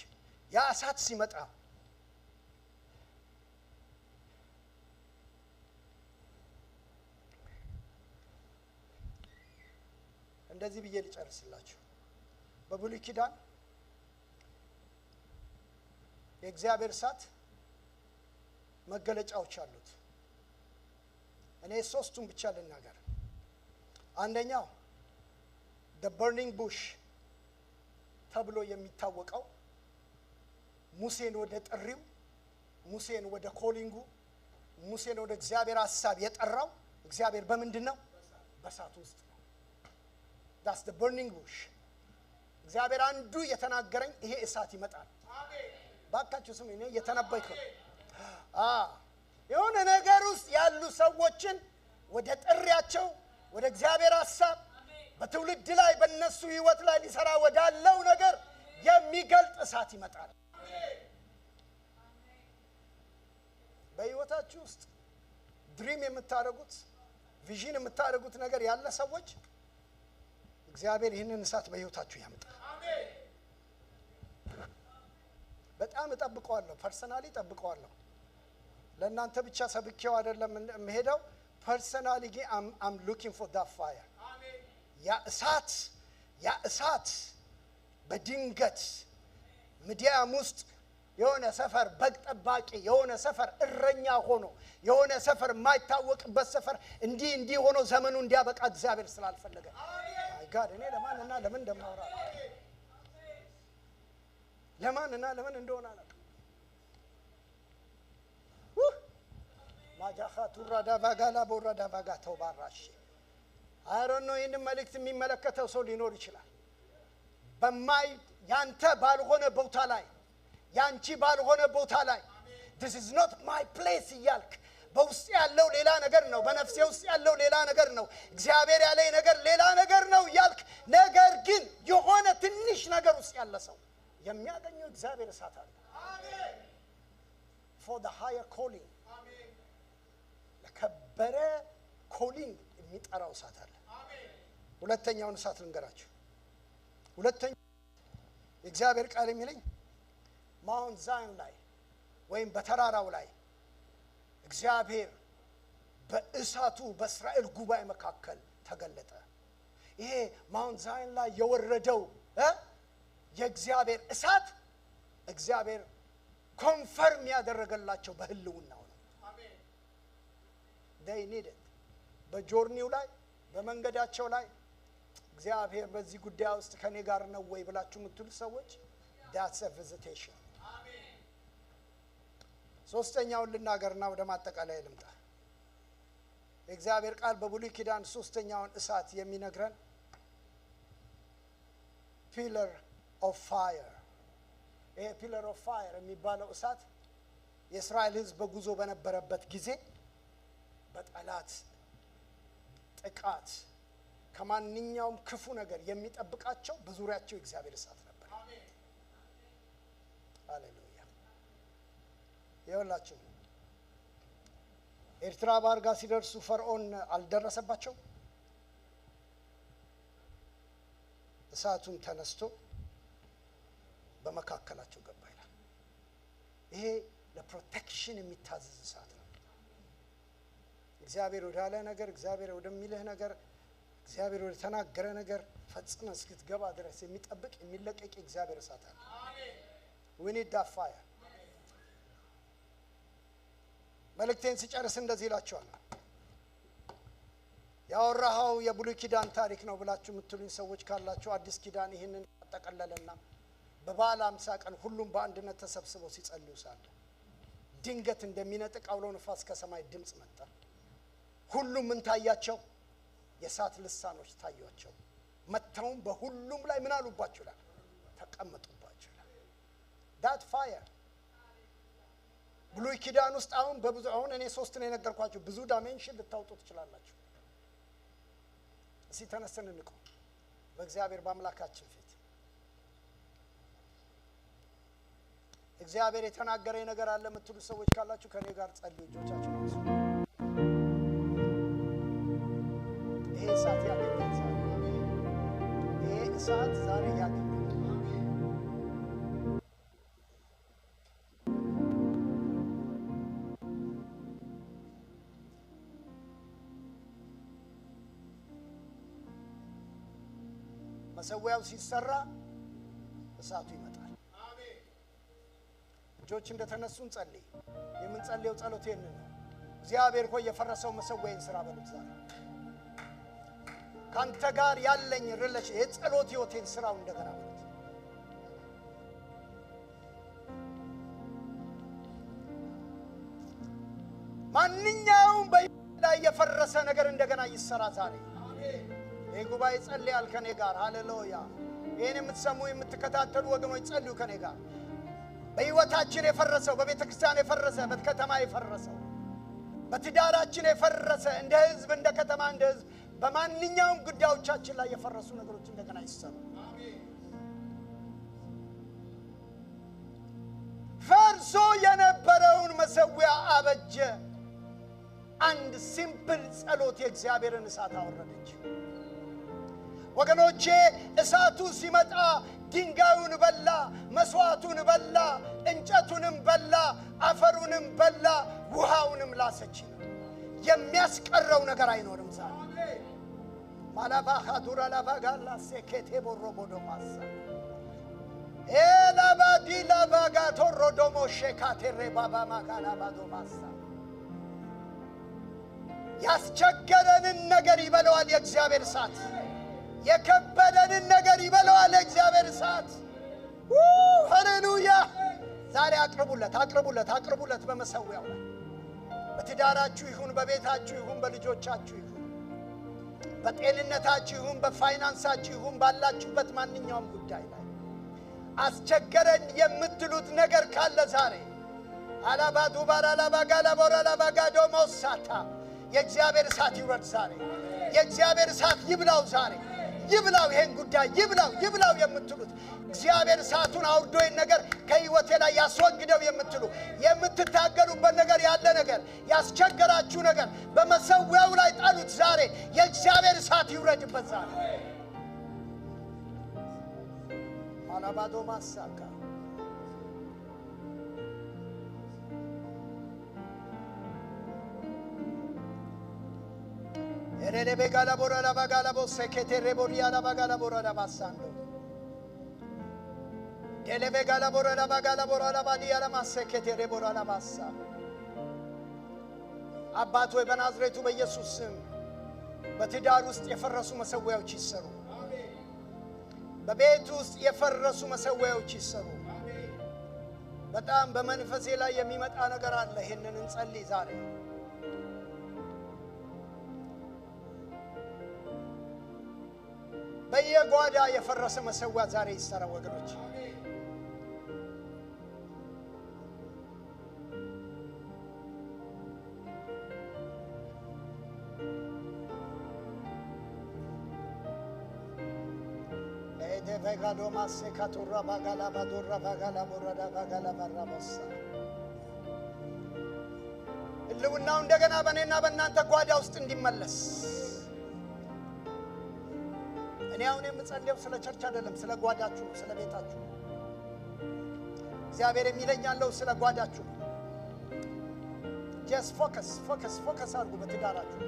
እንደዚህ ብዬ ልጨርስላችሁ። በብሉይ ኪዳን የእግዚአብሔር እሳት መገለጫዎች አሉት። እኔ ሶስቱን ብቻ ልናገር። አንደኛው the burning bush ተብሎ የሚታወቀው ሙሴን ወደ ጥሪው፣ ሙሴን ወደ ኮሊንጉ፣ ሙሴን ወደ እግዚአብሔር ሐሳብ የጠራው እግዚአብሔር በምንድን ነው? በእሳት ውስጥ ነው። that's the burning bush። እግዚአብሔር አንዱ የተናገረኝ ይሄ እሳት ይመጣል። ባካችሁ ስሙ። እኔ የተነበይኩ የሆነ ነገር ውስጥ ያሉ ሰዎችን ወደ ጥሪያቸው፣ ወደ እግዚአብሔር ሐሳብ በትውልድ ላይ በእነሱ ህይወት ላይ ሊሰራ ወዳለው ነገር የሚገልጥ እሳት ይመጣል። በህይወታችሁ ውስጥ ድሪም የምታደርጉት ቪዥን የምታደርጉት ነገር ያለ ሰዎች እግዚአብሔር ይህንን እሳት በህይወታችሁ ያመጣል። በጣም እጠብቀዋለሁ። ፐርሰናሊ እጠብቀዋለሁ። ለእናንተ ብቻ ሰብኬው አይደለም የምሄደው። ፐርሰናሊ I'm looking for that fire። ያ እሳት በድንገት ምድያም ውስጥ የሆነ ሰፈር በግ ጠባቂ፣ የሆነ ሰፈር እረኛ ሆኖ፣ የሆነ ሰፈር የማይታወቅበት ሰፈር እንዲህ ሆኖ ዘመኑ እንዲያበቃ እግዚአብሔር ስላልፈለገ ማይ ጋድ እኔ ለማንና ለምን እንደማወራ ለማንና ለምን እንደሆነ አላውቅም። ማጃኻቱ ራዳ ባጋላ ቦራዳ ባጋ ተባራሽ አሮን ነው። ይህንን መልእክት የሚመለከተው ሰው ሊኖር ይችላል። ያንተ ባልሆነ ቦታ ላይ፣ ያንቺ ባልሆነ ቦታ ላይ this is not my place እያልክ በውስጥ ያለው ሌላ ነገር ነው፣ በነፍሴ ውስጥ ያለው ሌላ ነገር ነው፣ እግዚአብሔር ያለኝ ነገር ሌላ ነገር ነው እያልክ ነገር ግን የሆነ ትንሽ ነገር ውስጥ ያለ ሰው የሚያገኘው እግዚአብሔር እሳት አለ። for the higher calling ለከበረ ኮሊንግ የሚጠራው እሳት አለ። ሁለተኛውን እሳት ልንገራችሁ። ሁለተኛው የእግዚአብሔር ቃል የሚለኝ ማውንት ዛዮን ላይ ወይም በተራራው ላይ እግዚአብሔር በእሳቱ በእስራኤል ጉባኤ መካከል ተገለጠ። ይሄ ማውንት ዛዮን ላይ የወረደው የእግዚአብሔር እሳት እግዚአብሔር ኮንፈርም ያደረገላቸው በህልውናው ነው። they need it። በጆርኒው ላይ በመንገዳቸው ላይ እግዚአብሔር በዚህ ጉዳይ ውስጥ ከኔ ጋር ነው ወይ ብላችሁ የምትሉ ሰዎች that's a visitation። ሶስተኛውን ልናገርና ወደ ማጠቃለያ ልምጣ። የእግዚአብሔር ቃል በብሉይ ኪዳን ሶስተኛውን እሳት የሚነግረን pillar of fire። ይሄ pillar of fire የሚባለው እሳት የእስራኤል ሕዝብ በጉዞ በነበረበት ጊዜ በጠላት ጥቃት ከማንኛውም ክፉ ነገር የሚጠብቃቸው በዙሪያቸው እግዚአብሔር እሳት ነበር። ሃሌሉያ። ይኸውላችሁ ኤርትራ ባህር ጋር ሲደርሱ ፈርዖን አልደረሰባቸው። እሳቱን ተነስቶ በመካከላቸው ገባ ይላል። ይሄ ለፕሮቴክሽን የሚታዘዝ እሳት ነው። እግዚአብሔር ወዳለ ነገር፣ እግዚአብሔር ወደሚልህ ነገር፣ እግዚአብሔር ወደ ተናገረ ነገር ፈጽመ እስክትገባ ድረስ የሚጠብቅ የሚለቀቅ እግዚአብሔር እሳት አለ። we need that fire። መልእክቴን ሲጨርስ እንደዚህ እላችኋለሁ። ያወራው የብሉይ ኪዳን ታሪክ ነው ብላችሁ የምትሉኝ ሰዎች ካላችሁ አዲስ ኪዳን ይሄንን ተጠቀለለና በበዓለ ሃምሳ ቀን ሁሉም በአንድነት ተሰብስበው ሲጸልዩ ሳለ ድንገት እንደሚነጥቅ አውሎ ነፋስ ከሰማይ ድምጽ መጣ። ሁሉም ምን ታያቸው? የእሳት ልሳኖች ታያቸው። መተውም በሁሉም ላይ ምን አሉባቸው? ተቀመጡባቸው። that fire ብሉይ ኪዳን ውስጥ አሁን በብዙ አሁን እኔ 3 ነው የነገርኳችሁ። ብዙ ዳይሜንሽን ልታውጡ ትችላላችሁ። እስቲ ተነስተን እንቆም በእግዚአብሔር በአምላካችን ፊት። እግዚአብሔር የተናገረኝ ነገር አለ የምትሉ ሰዎች ካላችሁ ከኔ ጋር ጸልዩ። እጆቻችሁን አንሱ። ይሄ እሳት ያገኛል ዛሬ። ይሄ እሳት ዛሬ ያገኛል። መሰዊያው ሲሰራ እሳቱ ይመጣል። አሜን። እጆች እንደተነሱ እንጸልይ። የምንጸልየው ጸሎት ይሄንን ነው። እግዚአብሔር ሆይ የፈረሰው መሰዊያን ስራ በሉት። ዛሬ ካንተ ጋር ያለኝ ሪሌሽን የጸሎት ህይወቴን ስራው እንደገና በሉት። ማንኛውም በላይ የፈረሰ ነገር እንደገና ይሰራ ዛሬ። አሜን። የጉባኤ ጸልያል ከኔ ጋር። ሃሌሉያ። ይሄን የምትሰሙ የምትከታተሉ ወገኖች ጸልዩ ከኔ ጋር። በህይወታችን የፈረሰው፣ በቤተክርስቲያን የፈረሰ፣ በከተማ የፈረሰው፣ በትዳራችን የፈረሰ፣ እንደ ህዝብ እንደ ከተማ እንደ ህዝብ በማንኛውም ጉዳዮቻችን ላይ የፈረሱ ነገሮች እንደገና ይሰሩ። አሜን። ፈርሶ የነበረውን መሰዊያ አበጀ። አንድ ሲምፕል ጸሎት የእግዚአብሔርን እሳት አወረደች። ወገኖቼ እሳቱ ሲመጣ ድንጋዩን በላ፣ መስዋዕቱን በላ፣ እንጨቱንም በላ፣ አፈሩንም በላ፣ ውሃውንም ላሰች። የሚያስቀረው ነገር አይኖርም ዛሬ። ማላባኻ ዱራ ላባጋላ ሴኬቴ ቦሮቦዶ ማሳ ኤላባዲ ላባጋ ቶሮዶሞ ሼካቴሬ ባባ ማጋላ ባዶ ማሳ ያስቸገረንን ነገር ይበለዋል የእግዚአብሔር እሳት። የከበደንን ነገር ይበለዋል የእግዚአብሔር እሳት። ሃሌሉያ። ዛሬ አቅርቡለት፣ አቅርቡለት፣ አቅርቡለት በመሰዊያው ላይ። በትዳራችሁ ይሁን፣ በቤታችሁ ይሁን፣ በልጆቻችሁ ይሁን፣ በጤንነታችሁ ይሁን፣ በፋይናንሳችሁ ይሁን፣ ባላችሁበት ማንኛውም ጉዳይ ላይ አስቸገረን የምትሉት ነገር ካለ ዛሬ አላባዱ ባራላ ባጋላ ቦራላ ባጋዶ ሞሳታ የእግዚአብሔር እሳት ይውረድ ዛሬ። የእግዚአብሔር እሳት ይብላው ዛሬ። ይብላው ይሄን ጉዳይ ይብላው ይብላው የምትሉት እግዚአብሔር እሳቱን አውርዶ ይሄን ነገር ከህይወቴ ላይ ያስወግደው የምትሉ የምትታገሉበት ነገር ያለ ነገር ያስቸገራችሁ ነገር በመሰዊያው ላይ ጣሉት ዛሬ። የእግዚአብሔር እሳት ይውረድበት ዛሬ። ማላባዶ ማሳካ Erele begala borala bagala bosse ketere boriala bagala borala bassando. Dele begala borala bagala borala badiala masse ketere borala bassa. አባት ሆይ በናዝሬቱ በኢየሱስ ስም በትዳር ውስጥ የፈረሱ መሰዊያዎች ይሰሩ። አሜን። በቤት ውስጥ የፈረሱ መሰዊያዎች ይሰሩ። አሜን። በጣም በመንፈሴ ላይ የሚመጣ ነገር አለ። ይሄንን እንጸልይ ዛሬ። በየጓዳ የፈረሰ መሰዊያ ዛሬ ይሰራ ወገኖች። Vegado masse caturra bagala badurra bagala borada bagala barramossa ህልውናው እንደገና በእኔና በእናንተ ጓዳ ውስጥ እንዲመለስ። እኔ አሁን የምጸልየው ስለ ቸርች አይደለም፣ ስለ ጓዳችሁ ነው፣ ስለ ቤታችሁ ነው። እግዚአብሔር የሚለኝ ያለው ስለ ጓዳችሁ ነው። just focus አድርጉ በትዳራችሁ፣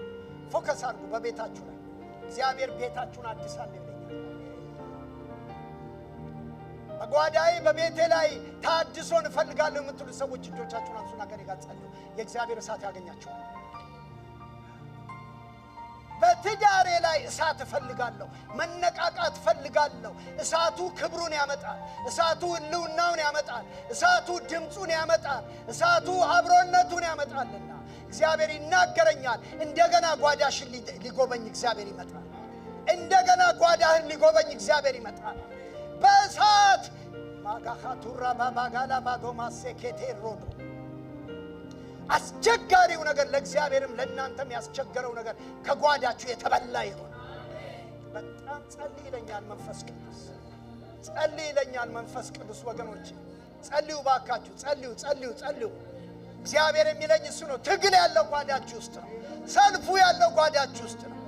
ፎከስ አድርጉ በቤታችሁ ላይ። እግዚአብሔር ቤታችሁን አድሳል ይለኛል። በጓዳዬ በቤቴ ላይ ታድሶን እፈልጋለሁ የምትሉ ሰዎች እጆቻችሁን አንሱና ከኔ ጋር ጸልዩ። የእግዚአብሔር እሳት ያገኛችኋል። በትዳሬ ላይ እሳት እፈልጋለሁ፣ መነቃቃት እፈልጋለሁ። እሳቱ ክብሩን ያመጣል፣ እሳቱ ህልውናውን ያመጣል፣ እሳቱ ድምጹን ያመጣል፣ እሳቱ አብሮነቱን ያመጣልና እግዚአብሔር ይናገረኛል። እንደገና ጓዳሽን ሊጎበኝ እግዚአብሔር ይመጣል። እንደገና ጓዳህን ሊጎበኝ እግዚአብሔር ይመጣል። በእሳት ማጋኻቱራ ባባጋላ ባዶማሴኬቴ ሮዶ አስቸጋሪው ነገር ለእግዚአብሔርም ለእናንተም ያስቸገረው ነገር ከጓዳችሁ የተበላ ይሁን። በጣም ጸልይ ይለኛል መንፈስ ቅዱስ፣ ጸልይ ይለኛል መንፈስ ቅዱስ። ወገኖች ጸልዩ ባካችሁ፣ ጸልዩ። እግዚአብሔር የሚለኝ እሱ ነው። ትግል ያለው ጓዳችሁ ውስጥ ነው። ሰልፉ ያለው ጓዳችሁ ውስጥ ነው።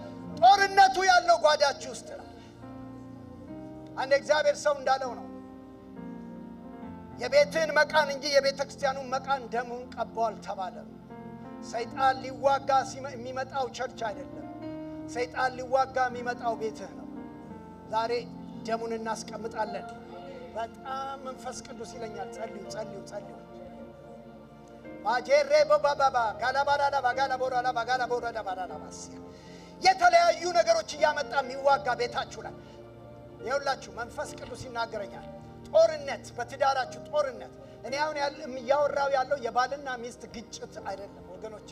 ጦርነቱ ያለው ጓዳችሁ ውስጥ ነው። አንድ እግዚአብሔር ሰው እንዳለው ነው የቤትን መቃን እንጂ የቤተ ክርስቲያኑን መቃን ደሙን ቀባዋል ተባለ። ሰይጣን ሊዋጋ የሚመጣው ቸርች አይደለም። ሰይጣን ሊዋጋ የሚመጣው ቤትህ ነው። ዛሬ ደሙን እናስቀምጣለን። በጣም መንፈስ ቅዱስ ይለኛል ጸልዩ። ማጄሬ ባባባ ጋላባራላ ባጋላቦራላ ባጋላቦራላ ባራላባስ የተለያዩ ነገሮች እያመጣ የሚዋጋ ቤታችሁ ላይ ይኸውላችሁ መንፈስ ቅዱስ ይናገረኛል። ጦርነት በትዳራችሁ ጦርነት። እኔ አሁን ያወራው ያለው የባልና ሚስት ግጭት አይደለም ወገኖቼ፣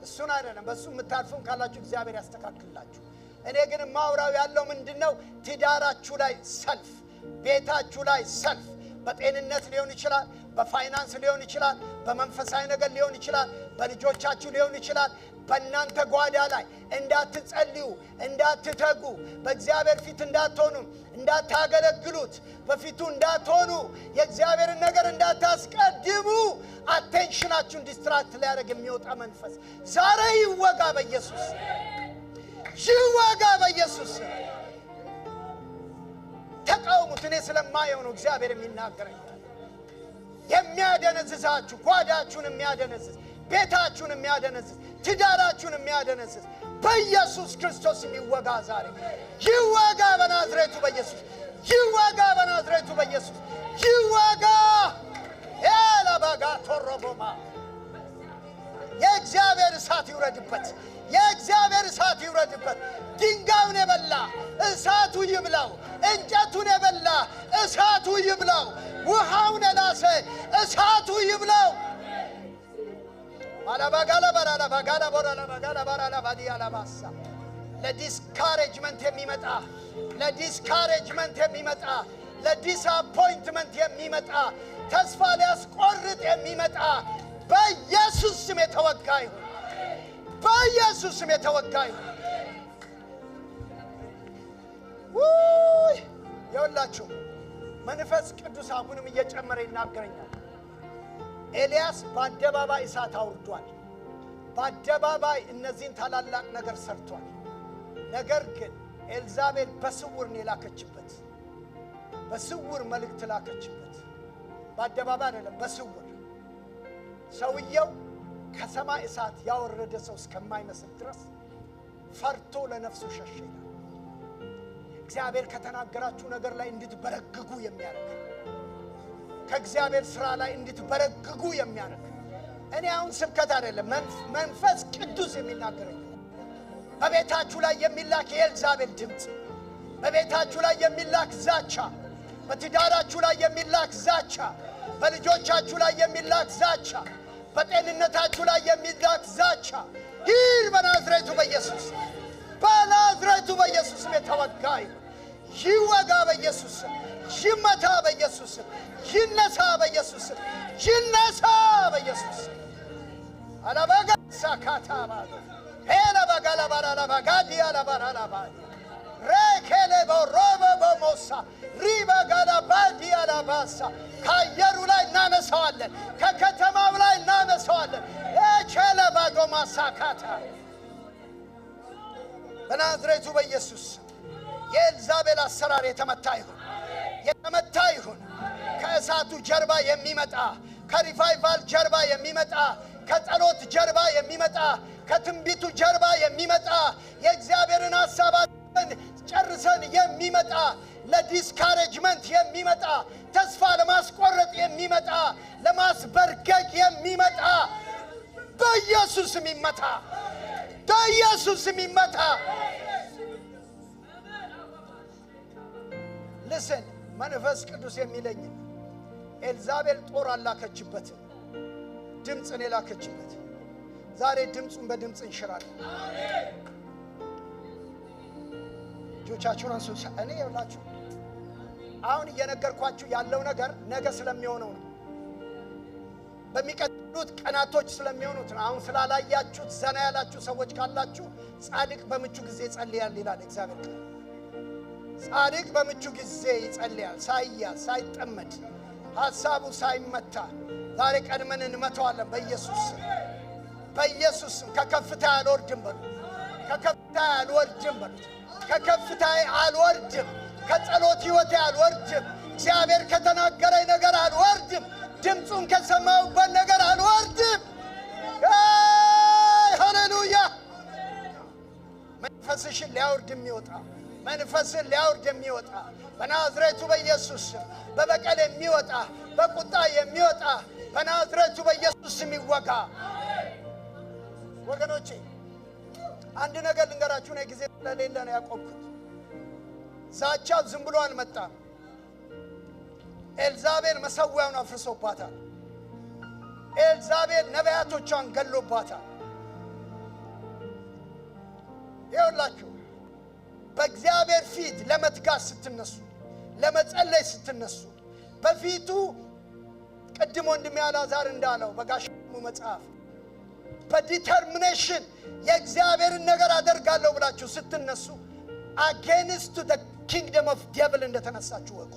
እሱን አይደለም። በሱ የምታልፉም ካላችሁ እግዚአብሔር ያስተካክላችሁ። እኔ ግን ማውራው ያለው ምንድነው? ትዳራችሁ ላይ ሰልፍ፣ ቤታችሁ ላይ ሰልፍ። በጤንነት ሊሆን ይችላል፣ በፋይናንስ ሊሆን ይችላል፣ በመንፈሳዊ ነገር ሊሆን ይችላል፣ በልጆቻችሁ ሊሆን ይችላል። በእናንተ ጓዳ ላይ እንዳትጸልዩ፣ እንዳትተጉ፣ በእግዚአብሔር ፊት እንዳትሆኑ፣ እንዳታገለግሉት፣ በፊቱ እንዳትሆኑ፣ የእግዚአብሔርን ነገር እንዳታስቀድሙ፣ አቴንሽናችሁን ዲስትራክት ሊያደርግ የሚወጣ መንፈስ ዛሬ ይወጋ በኢየሱስ፣ ይወጋ በኢየሱስ። ተቃውሙት። እኔ ስለማየው ነው እግዚአብሔር የሚናገረኝ። የሚያደነዝዛችሁ ጓዳችሁን የሚያደነዝዝ፣ ቤታችሁን የሚያደነዝዝ፣ ትዳራችሁን የሚያደነዝዝ በኢየሱስ ክርስቶስ የሚወጋ ዛሬ ይወጋ በናዝሬቱ በኢየሱስ፣ ይወጋ በናዝሬቱ በኢየሱስ፣ ይወጋ። ያላባጋ ተሮቦማ የእግዚአብሔር እሳት ይውረድበት፣ የእግዚአብሔር እሳት ይውረድበት። ድንጋዩን የበላ እሳቱ ይብላው፣ እንጨቱን የበላ እሳቱ ይብላው፣ ውሃውን የላሰ እሳቱ ይብላው። አላባጋላ ባራላ ባጋላ ቦራላ ባጋላ ባራላ ባዲያላ ባሳ ለዲስካሬጅመንት የሚመጣ፣ ለዲስካሬጅመንት የሚመጣ፣ ለዲስአፖይንትመንት የሚመጣ፣ ተስፋ ሊያስቆርጥ የሚመጣ በኢየሱስ ስም የተወጋ ይሁን፣ በኢየሱስ ስም የተወጋ ይሁን። ይኸውላችሁ መንፈስ ቅዱስ አሁንም እየጨመረ ይናገረኛል። ኤልያስ በአደባባይ እሳት አውርዷል። በአደባባይ እነዚህን ታላላቅ ነገር ሰርቷል። ነገር ግን ኤልዛቤል በስውር ነው የላከችበት፣ በስውር መልእክት ላከችበት። በአደባባይ አይደለም፣ በስውር። ሰውየው ከሰማይ እሳት ያወረደ ሰው እስከማይመስል ድረስ ፈርቶ ለነፍሱ ሸሸ ይላል። እግዚአብሔር ከተናገራችሁ ነገር ላይ እንድትበረግጉ የሚያደርግ፣ ከእግዚአብሔር ሥራ ላይ እንድትበረግጉ የሚያደርግ። እኔ አሁን ስብከት አይደለም፣ መንፈስ ቅዱስ የሚናገረኝ። በቤታችሁ ላይ የሚላክ የኤልዛቤል ድምፅ፣ በቤታችሁ ላይ የሚላክ ዛቻ፣ በትዳራችሁ ላይ የሚላክ ዛቻ፣ በልጆቻችሁ ላይ የሚላክ ዛቻ፣ በጤንነታችሁ ላይ የሚላክ ዛቻ ይህ በናዝሬቱ በኢየሱስ፣ በናዝሬቱ በኢየሱስ የተወጋ ይወጋ በኢየሱስ፣ ይመታ በኢየሱስ፣ ይነሳ በኢየሱስ፣ ይነሳ በኢየሱስ። አላባጋ ሳካታባ ሄላ ባጋላ ባራላ ባጋዲ አላባራላ ባዲ ረከለ በሮበ በሞሳ ሪባ ጋላ ባዲ አላባሳ ከአየሩ ላይ እናነሳዋለን፣ ከከተማው ላይ እናነሳዋለን። እቸለ ባዶ ሳካታ በናዝሬቱ በኢየሱስ የኤልዛቤል አሰራር የተመታ ይሁን፣ የተመታ ይሁን። ከእሳቱ ጀርባ የሚመጣ ከሪቫይቫል ጀርባ የሚመጣ ከጸሎት ጀርባ የሚመጣ ከትንቢቱ ጀርባ የሚመጣ የእግዚአብሔርን ሐሳብ ጨርሰን የሚመጣ ለዲስካሬጅመንት የሚመጣ ተስፋ ለማስቆረጥ የሚመጣ ለማስበርገግ የሚመጣ በኢየሱስ የሚመታ በኢየሱስ የሚመታ። ልስን መንፈስ ቅዱስ የሚለኝ ኤልዛቤል ጦር አላከችበት፣ ድምፅን የላከችበት። ዛሬ ድምፁን በድምፅ እንሽራለን። እጆቻችሁን አንሱ። እኔ ይኸውላችሁ አሁን እየነገርኳችሁ ያለው ነገር ነገ ስለሚሆነው ነው። በሚቀጥሉት ቀናቶች ስለሚሆኑት ነው። አሁን ስላላያችሁት ዘና ያላችሁ ሰዎች ካላችሁ ጻድቅ በምቹ ጊዜ ይጸልያል ይላል እግዚአብሔር ቃል። ጻድቅ በምቹ ጊዜ ይጸልያል፣ ሳይያዝ ሳይጠመድ ሐሳቡ ሳይመታ። ዛሬ ቀድመን እንመታዋለን በኢየሱስ ስም፣ በኢየሱስ ስም። ከከፍታ አልወርድም በሉ፣ ከከፍታ አልወርድም በሉ፣ ከከፍታ አልወርድም፣ ከጸሎት ሕይወቴ አልወርድም፣ እግዚአብሔር ከተናገረኝ ነገር አልወርድም፣ ድምፁን ከሰማሁበት ነገር አልወርድም። ሃሌሉያ! መንፈስሽን ሊያወርድ የሚወጣ መንፈስን ሊያወርድ የሚወጣ በናዝሬቱ በኢየሱስ ስም፣ በበቀል የሚወጣ በቁጣ የሚወጣ በናዝሬቱ በኢየሱስ ስም ይወጋ። ወገኖቼ አንድ ነገር ልንገራችሁ፣ ነው ጊዜ ስለሌለ ነው ያቆምኩት። ዛቻው ዝም ብሎ አልመጣም። ኤልዛቤል መሰዊያውን አፍርሶባታል። ኤልዛቤል ነቢያቶቿን ገሎባታል። ይኸውላችሁ በእግዚአብሔር ፊት ለመትጋት ስትነሱ፣ ለመጸለይ ስትነሱ በፊቱ ቅድም ወንድሜ አልዓዛር እንዳለው በጋሻሙ መጽሐፍ በዲተርሚኔሽን የእግዚአብሔርን ነገር አደርጋለሁ ብላችሁ ስትነሱ አጌንስት ዘ ኪንግደም ኦፍ ዴቪል እንደተነሳችሁ ወቁ።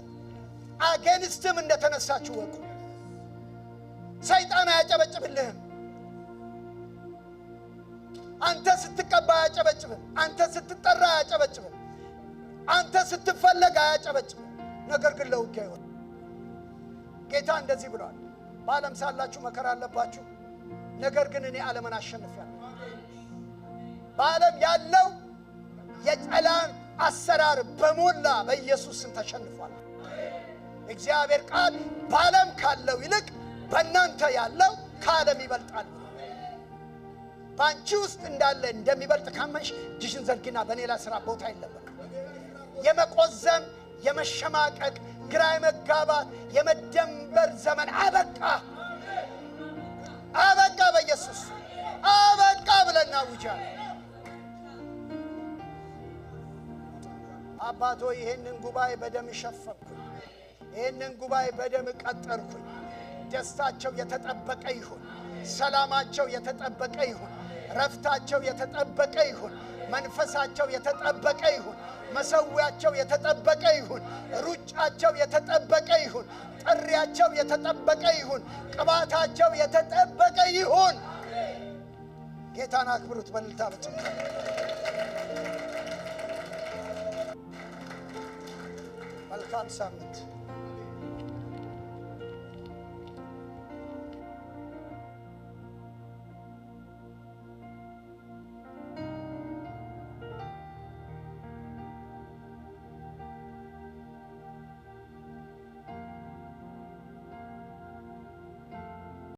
አጌንስትም እንደተነሳችሁ ወቁ። ሰይጣን አያጨበጭብልህም። አንተ ስትቀባ አያጨበጭብም። አንተ ስትጠራ አያጨበጭብም። አንተ ስትፈለግ አያጨበጭብም። ነገር ግን ለውጊያ ይወጣል። ጌታ እንደዚህ ብሏል፣ በዓለም ሳላችሁ መከራ አለባችሁ፣ ነገር ግን እኔ ዓለምን አሸንፌአለሁ። በዓለም ያለው የጠላት አሰራር በሞላ በኢየሱስ ስም ተሸንፏል። እግዚአብሔር ቃል በዓለም ካለው ይልቅ በእናንተ ያለው ከዓለም ይበልጣል። በአንቺ ውስጥ እንዳለ እንደሚበልጥ ካመንሽ እጅሽን ዘርጊና በእኔ ላይ ሥራ ቦታ የለበትም። የመቆዘም የመሸማቀቅ ግራ የመጋባት የመደንበር ዘመን አበቃ፣ አበቃ፣ በኢየሱስ አበቃ ብለን እናውጃለን። አባቶ ይህንን ጉባኤ በደም ሸፈንኩኝ፣ ይህንን ጉባኤ በደም ቀጠርኩኝ። ደስታቸው የተጠበቀ ይሁን፣ ሰላማቸው የተጠበቀ ይሁን፣ ረፍታቸው የተጠበቀ ይሁን፣ መንፈሳቸው የተጠበቀ ይሁን፣ መሰዊያቸው የተጠበቀ ይሁን፣ ሩጫቸው የተጠበቀ ይሁን፣ ጥሪያቸው የተጠበቀ ይሁን፣ ቅባታቸው የተጠበቀ ይሁን። ጌታን አክብሩት በእልልታ በጭብጨባ። መልካም ሳምንት።